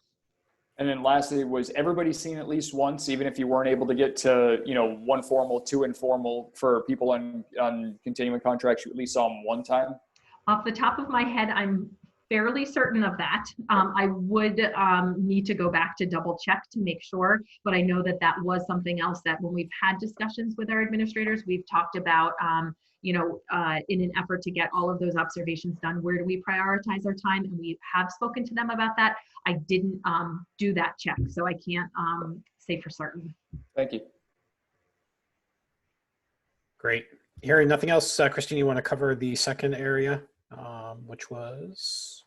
And then lastly, was everybody seen at least once, even if you weren't able to get to, 1 formal, 2 informal for people on continuing contracts, you at least saw them 1 time? Off the top of my head, I'm fairly certain of that. I would need to go back to double check to make sure, but I know that was something else that when we've had discussions with our administrators, we've talked about, in an effort to get all of those observations done, where do we prioritize our time? And we have spoken to them about that. I didn't do that check, so I can't say for certain. Thank you. Great. Hearing nothing else, Christine, you want to cover the second area, which was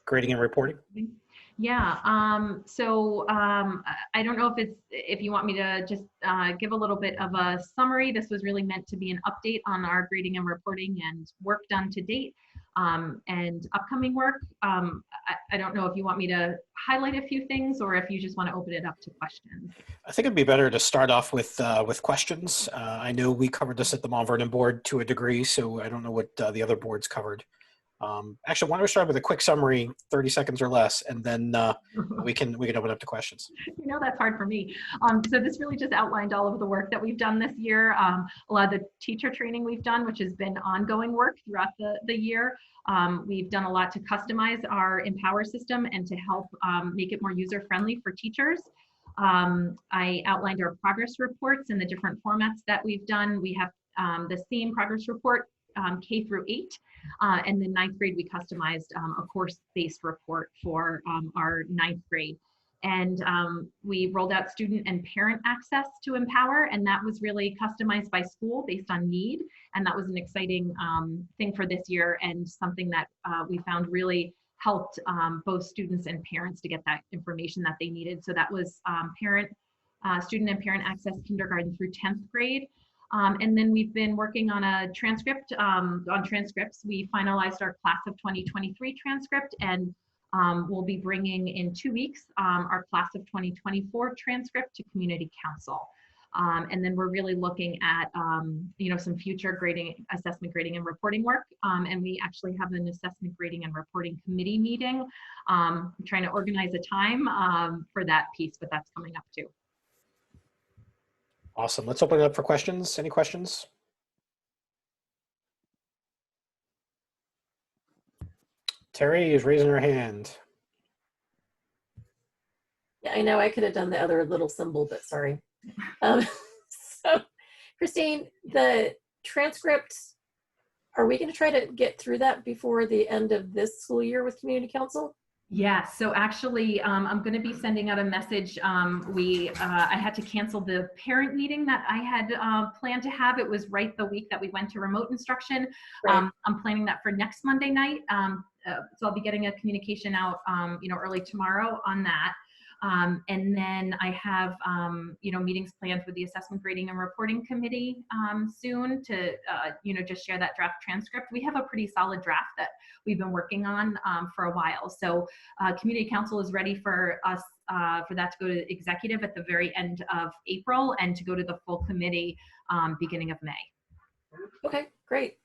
grading and reporting? Yeah. I don't know if you want me to just give a little bit of a summary. This was really meant to be an update on our grading and reporting and work done to date and upcoming work. I don't know if you want me to highlight a few things or if you just want to open it up to questions. I think it'd be better to start off with questions. I know we covered this at the Mount Vernon board to a degree, so I don't know what the other boards covered. Actually, why don't we start with a quick summary, 30 seconds or less, and then we can open up to questions. That's hard for me. So this really just outlined all of the work that we've done this year. A lot of the teacher training we've done, which has been ongoing work throughout the year. We've done a lot to customize our Empower system and to help make it more user-friendly for teachers. I outlined our progress reports and the different formats that we've done. We have the same progress report K through 8. And then 9th grade, we customized a course-based report for our 9th grade. And we rolled out student and parent access to Empower, and that was really customized by school based on need. And that was an exciting thing for this year and something that we found really helped both students and parents to get that information that they needed. So that was student and parent access kindergarten through 10th grade. And then we've been working on a transcript, on transcripts. We finalized our class of 2023 transcript, and we'll be bringing in 2 weeks our class of 2024 transcript to community council. And then we're really looking at, some future grading, assessment, grading, and reporting work. And we actually have an assessment, grading, and reporting committee meeting. I'm trying to organize a time for that piece, but that's coming up too. Awesome. Let's open it up for questions. Any questions? Terry is raising her hand. Yeah, I know I could have done the other little symbol, but sorry. So, Christine, the transcript, are we going to try to get through that before the end of this school year with community council? Yeah, so actually, I'm going to be sending out a message. I had to cancel the parent meeting that I had planned to have. It was right the week that we went to remote instruction. Right. I'm planning that for next Monday night. So I'll be getting a communication out, early tomorrow on that. And then I have, meetings planned with the assessment, grading, and reporting committee soon to, just share that draft transcript. We have a pretty solid draft that we've been working on for a while. So community council is ready for us for that to go to executive at the very end of April and to go to the full committee beginning of May. Okay, great.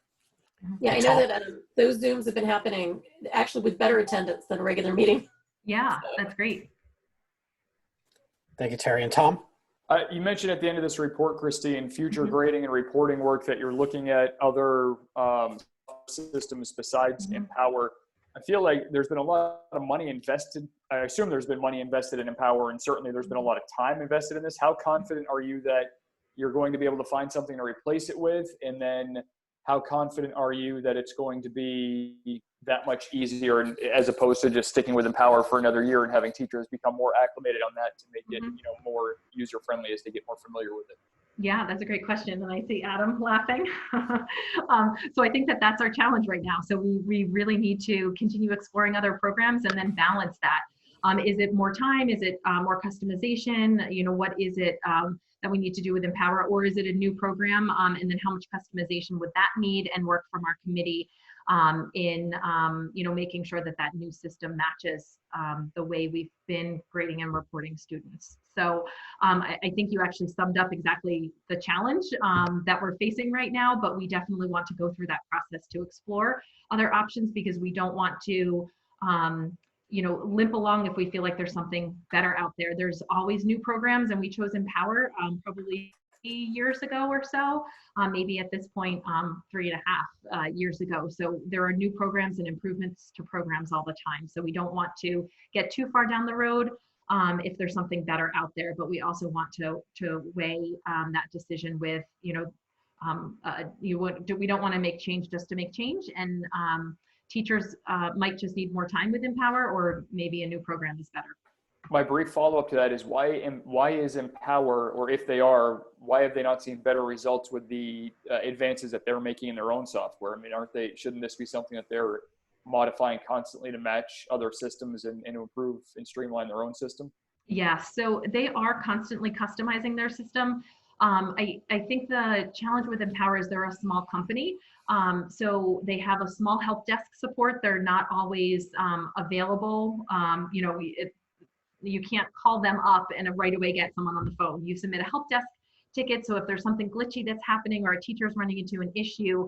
Yeah, I know that those Zooms have been happening actually with better attendance than a regular meeting. Yeah, that's great. Thank you, Terry. And Tom? You mentioned at the end of this report, Christine, future grading and reporting work that you're looking at other systems besides Empower. I feel like there's been a lot of money invested. I assume there's been money invested in Empower, and certainly there's been a lot of time invested in this. How confident are you that you're going to be able to find something to replace it with? And then how confident are you that it's going to be that much easier as opposed to just sticking with Empower for another year and having teachers become more acclimated on that to make it, more user friendly as they get more familiar with it? Yeah, that's a great question. And I see Adam laughing. So I think that that's our challenge right now. So we really need to continue exploring other programs and then balance that. Is it more time? Is it more customization? What is it that we need to do with Empower? Or is it a new program? And then how much customization would that need, and work from our committee in making sure that that new system matches the way we've been grading and reporting students. So I think you actually summed up exactly the challenge that we're facing right now, but we definitely want to go through that process to explore other options, because we don't want to limp along if we feel like there's something better out there. There's always new programs, and we chose Empower probably years ago or so, maybe at this point 3.5 years ago. So there are new programs and improvements to programs all the time. So we don't want to get too far down the road if there's something better out there, but we also want to weigh that decision with, we don't want to make change just to make change, and teachers might just need more time with Empower, or maybe a new program is better. My brief follow-up to that is why is Empower, or if they are, why have they not seen better results with the advances that they're making in their own software? I mean, shouldn't this be something that they're modifying constantly to match other systems and to improve and streamline their own system? Yeah, so they are constantly customizing their system. I think the challenge with Empower is they're a small company. So they have a small help desk support. They're not always available. You can't call them up and right away get someone on the phone. You submit a help desk ticket. So if there's something glitchy that's happening, or a teacher's running into an issue,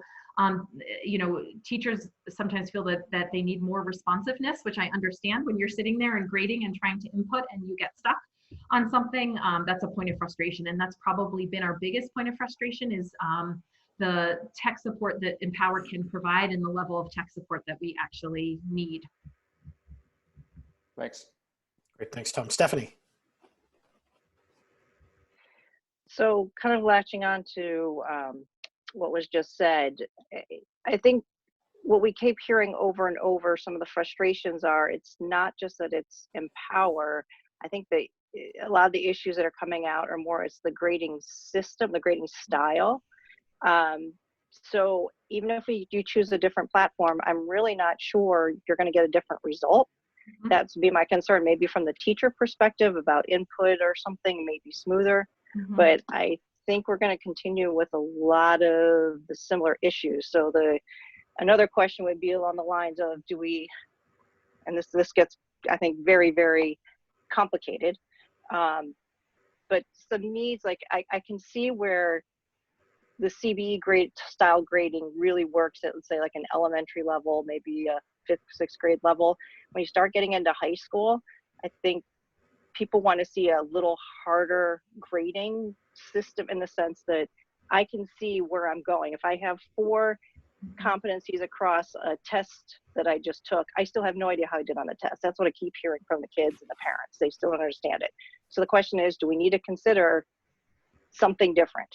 teachers sometimes feel that they need more responsiveness, which I understand. When you're sitting there and grading and trying to input and you get stuck on something, that's a point of frustration. And that's probably been our biggest point of frustration, is the tech support that Empower can provide and the level of tech support that we actually need. Thanks. Great, thanks, Tom. Stephanie. So kind of latching on to what was just said, I think what we keep hearing over and over, some of the frustrations are, it's not just that it's Empower. I think that a lot of the issues that are coming out are more, it's the grading system, the grading style. So even if you choose a different platform, I'm really not sure you're going to get a different result. That's be my concern. Maybe from the teacher perspective about input or something, maybe smoother. But I think we're going to continue with a lot of the similar issues. So another question would be along the lines of, do we, and this gets, I think, very, very complicated. But some needs, like I can see where the CBE grade style grading really works at, let's say, like an elementary level, maybe a 5th, 6th grade level. When you start getting into high school, I think people want to see a little harder grading system, in the sense that I can see where I'm going. If I have 4 competencies across a test that I just took, I still have no idea how I did on the test. That's what I keep hearing from the kids and the parents. They still don't understand it. So the question is, do we need to consider something different?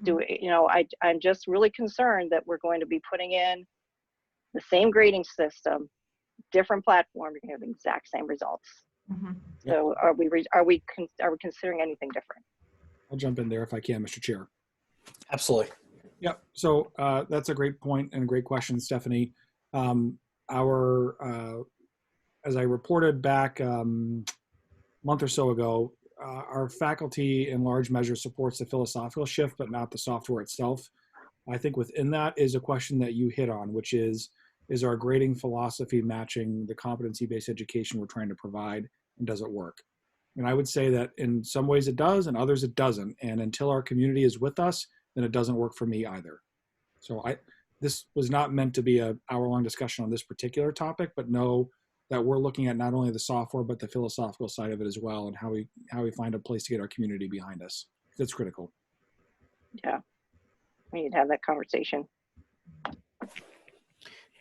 Do we, I'm just really concerned that we're going to be putting in the same grading system, different platform, you're going to have the exact same results. So are we considering anything different? I'll jump in there if I can, Mr. Chair. Absolutely. Yep. So that's a great point and a great question, Stephanie. As I reported back a month or so ago, our faculty in large measure supports the philosophical shift, but not the software itself. I think within that is a question that you hit on, which is our grading philosophy matching the competency-based education we're trying to provide, and does it work? And I would say that in some ways it does, and others it doesn't. And until our community is with us, then it doesn't work for me either. So this was not meant to be an hour-long discussion on this particular topic, but know that we're looking at not only the software but the philosophical side of it as well, and how we find a place to get our community behind us. That's critical. Yeah, we need to have that conversation.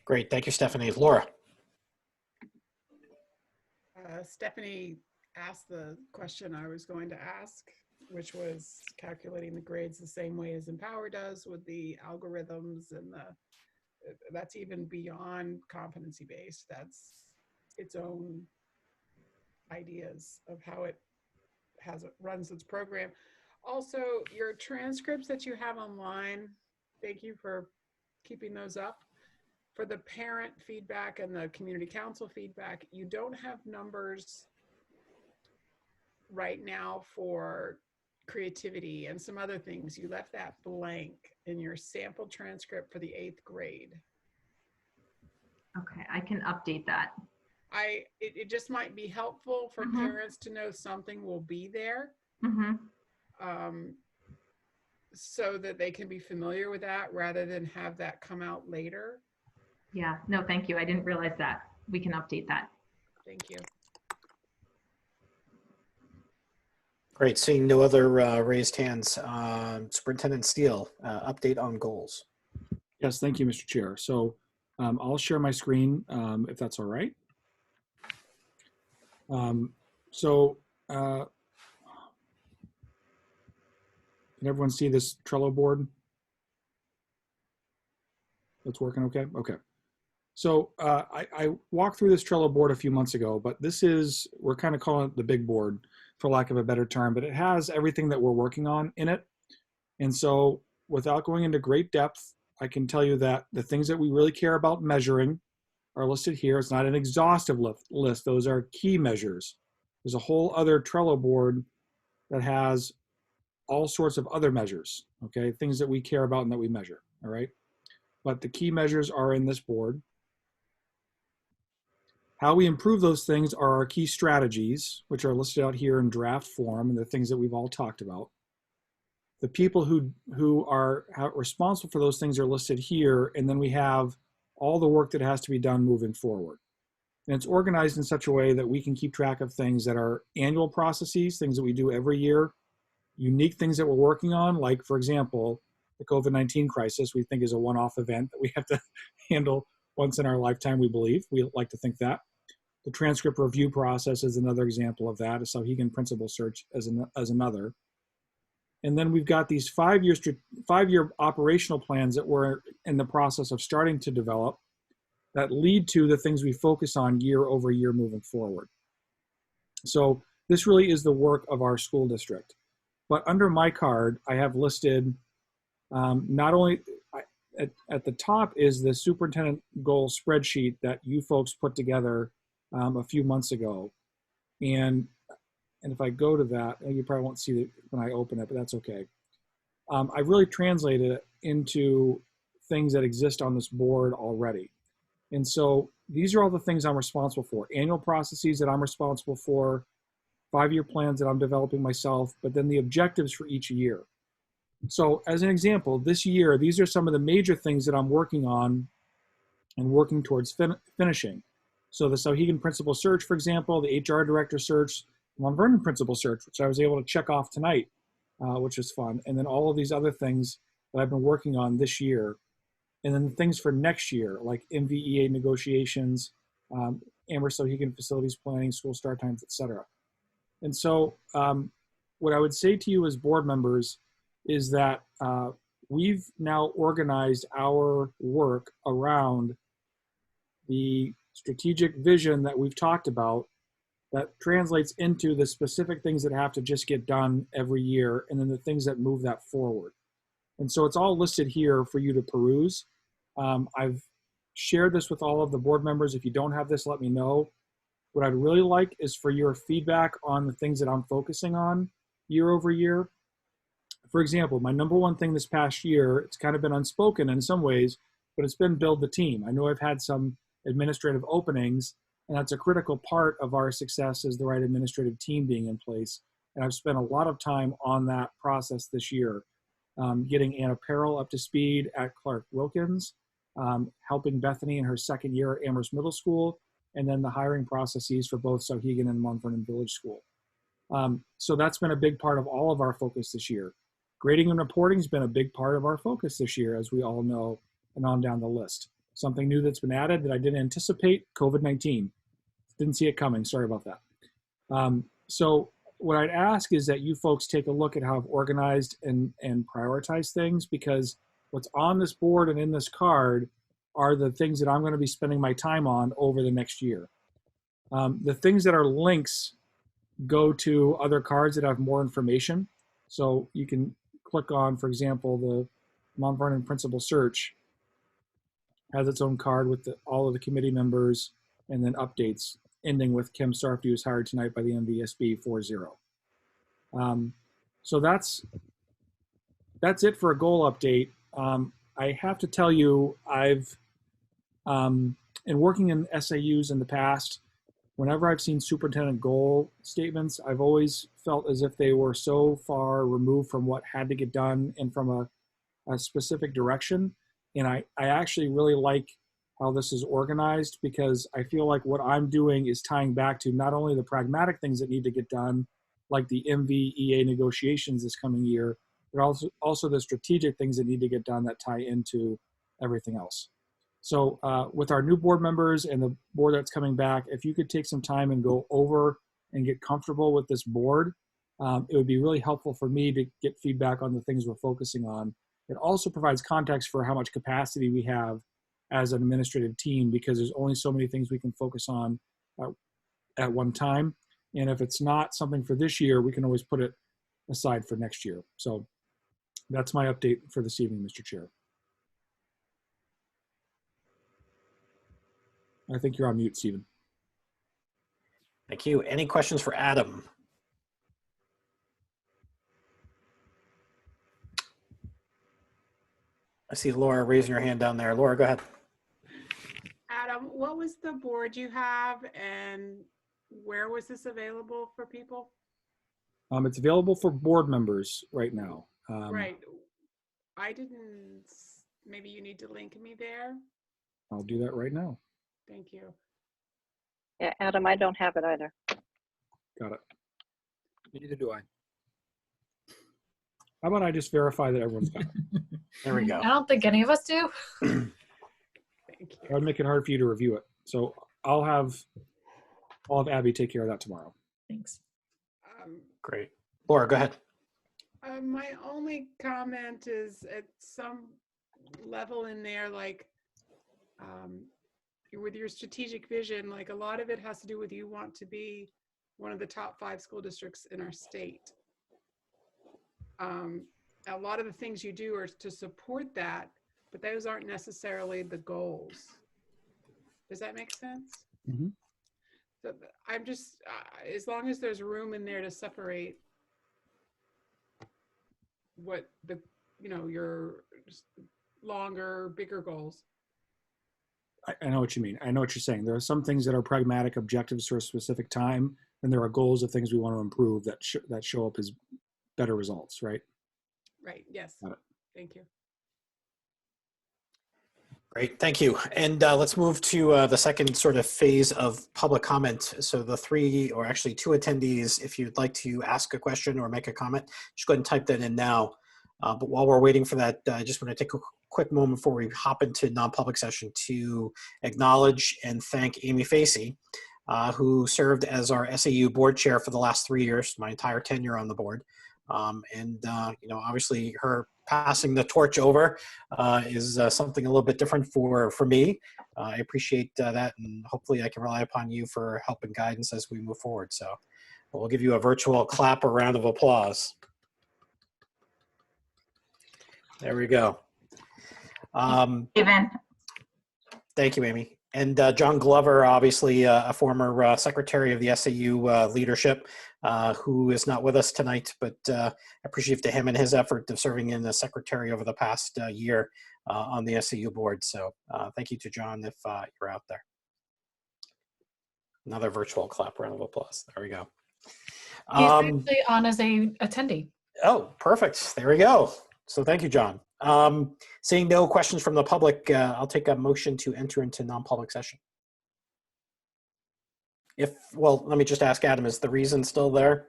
Great, thank you, Stephanie. Laura. Stephanie asked the question I was going to ask, which was calculating the grades the same way as Empower does with the algorithms, and that's even beyond competency based. That's its own ideas of how it runs its program. Also, your transcripts that you have online, thank you for keeping those up. For the parent feedback and the community council feedback, you don't have numbers right now for creativity and some other things. You left that blank in your sample transcript for the 8th grade. Okay, I can update that. It just might be helpful for parents to know something will be there, so that they can be familiar with that rather than have that come out later. Yeah, no, thank you. I didn't realize that. We can update that. Thank you. Great, seeing no other raised hands. Superintendent Steele, update on goals. Yes, thank you, Mr. Chair. So I'll share my screen if that's all right. Can everyone see this Trello board? That's working okay? Okay. So I walked through this Trello board a few months ago, but we're kind of calling it the big board for lack of a better term, but it has everything that we're working on in it. And so without going into great depth, I can tell you that the things that we really care about measuring are listed here. It's not an exhaustive list. Those are key measures. There's a whole other Trello board that has all sorts of other measures, okay? Things that we care about and that we measure, all right? But the key measures are in this board. How we improve those things are our key strategies, which are listed out here in draft form, and the things that we've all talked about. The people who are responsible for those things are listed here, and then we have all the work that has to be done moving forward. And it's organized in such a way that we can keep track of things that are annual processes, things that we do every year, unique things that we're working on, like, for example, the COVID-19 crisis, we think is a one-off event that we have to handle once in our lifetime, we believe. We like to think that. The transcript review process is another example of that, a Sauhegan principal search as another. And then we've got these five-year operational plans that we're in the process of starting to develop that lead to the things we focus on year over year moving forward. So this really is the work of our school district. But under my card, I have listed not only, at the top is the superintendent goal spreadsheet that you folks put together a few months ago. And if I go to that, you probably won't see it when I open it, but that's okay. I really translated it into things that exist on this board already. And so these are all the things I'm responsible for. Annual processes that I'm responsible for, 5-year plans that I'm developing myself, but then the objectives for each year. So as an example, this year, these are some of the major things that I'm working on and working towards finishing. So the Sauhegan principal search, for example, the HR director search, Mount Vernon principal search, which I was able to check off tonight, which was fun. And then all of these other things that I've been working on this year. And then the things for next year, like MVEA negotiations, Amherst Sauhegan facilities planning, school start times, et cetera. And so what I would say to you as board members is that we've now organized our work around the strategic vision that we've talked about that translates into the specific things that have to just get done every year, and then the things that move that forward. And so it's all listed here for you to peruse. I've shared this with all of the board members. If you don't have this, let me know. What I'd really like is for your feedback on the things that I'm focusing on year over year. For example, my number one thing this past year, it's kind of been unspoken in some ways, but it's been build the team. I know I've had some administrative openings, and that's a critical part of our success is the right administrative team being in place. And I've spent a lot of time on that process this year, getting Anna Payroll up to speed at Clark Wilkins, helping Bethany in her second year at Amherst Middle School, and then the hiring processes for both Sauhegan and Mount Vernon Village School. So that's been a big part of all of our focus this year. Grading and reporting has been a big part of our focus this year, as we all know, and on down the list. Something new that's been added that I didn't anticipate, COVID-19. Didn't see it coming, sorry about that. So what I'd ask is that you folks take a look at how I've organized and prioritize things, because what's on this board and in this card are the things that I'm going to be spending my time on over the next year. The things that are links go to other cards that have more information. So you can click on, for example, the Mount Vernon Principal Search has its own card with all of the committee members and then updates, ending with Kim Sarfty was hired tonight by the MVSB 4-0. So that's it for a goal update. I have to tell you, I've in working in SAUs in the past, whenever I've seen superintendent goal statements, I've always felt as if they were so far removed from what had to get done and from a specific direction. And I actually really like how this is organized, because I feel like what I'm doing is tying back to not only the pragmatic things that need to get done, like the MVEA negotiations this coming year, but also the strategic things that need to get done that tie into everything else. So with our new board members and the board that's coming back, if you could take some time and go over and get comfortable with this board, it would be really helpful for me to get feedback on the things we're focusing on. It also provides context for how much capacity we have as an administrative team, because there's only so many things we can focus on at one time. And if it's not something for this year, we can always put it aside for next year. So that's my update for this evening, Mr. Chair. I think you're on mute, Stephen. Thank you. Any questions for Adam? I see Laura raising her hand down there. Laura, go ahead. Adam, what was the board you have, and where was this available for people? It's available for board members right now. Right. I didn't, maybe you need to link me there. I'll do that right now. Thank you. Yeah, Adam, I don't have it either. Got it. Neither do I. How about I just verify that everyone's got it? There we go. I don't think any of us do. Thank you. That would make it hard for you to review it. So I'll have Abby take care of that tomorrow. Thanks. Great. Laura, go ahead. My only comment is at some level in there, like with your strategic vision, like a lot of it has to do with you want to be one of the top 5 school districts in our state. A lot of the things you do are to support that, but those aren't necessarily the goals. Does that make sense? Mm-hmm. So I'm just, as long as there's room in there to separate what the, your longer, bigger goals. I know what you mean. I know what you're saying. There are some things that are pragmatic objectives for a specific time, and there are goals of things we want to improve that show up as better results, right? Right, yes. Got it. Thank you. Great, thank you. And let's move to the second sort of phase of public comment. So the 3, or actually 2 attendees, if you'd like to ask a question or make a comment, just go ahead and type that in now. But while we're waiting for that, I just want to take a quick moment before we hop into non-public session to acknowledge and thank Amy Facey, who served as our SAU board chair for the last 3 years, my entire tenure on the board. Obviously her passing the torch over is something a little bit different for me. I appreciate that, and hopefully I can rely upon you for help and guidance as we move forward. So we'll give you a virtual clap or round of applause. There we go. Even. Thank you, Amy. And John Glover, obviously a former secretary of the SAU leadership, who is not with us tonight, but appreciative to him and his effort of serving in the secretary over the past year on the SAU board. So thank you to John if you're out there. Another virtual clap, round of applause. There we go. He's actually on as a attendee. Oh, perfect. There we go. So thank you, John. Seeing no questions from the public, I'll take a motion to enter into non-public session. Well, let me just ask Adam, is the reason still there?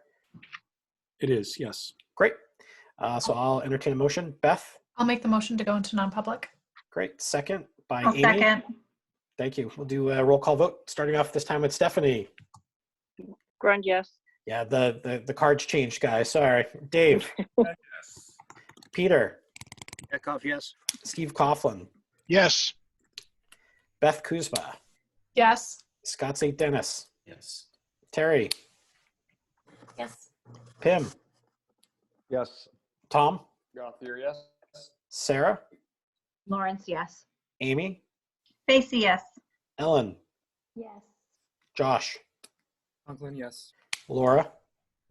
It is, yes. Great. So I'll entertain a motion. Beth? I'll make the motion to go into non-public. Great. Second by I'll Amy. second. Thank you. We'll do a roll call vote, starting off this time with Stephanie. Grande, yes. Yeah, the cards changed, guys. Sorry. Dave. Yes. Peter. Acuff, yes. Steve Coughlin. Yes. Beth Kuzma. Yes. Scott St. Dennis. Yes. Terry. Yes. Pim. Yes. Tom. Gothier, yes. Sarah. Lawrence, yes. Amy. Stacy, yes. Ellen. Yes. Josh. Conklin, yes. Laura.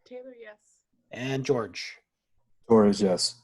Taylor, yes. And George. Torres, yes.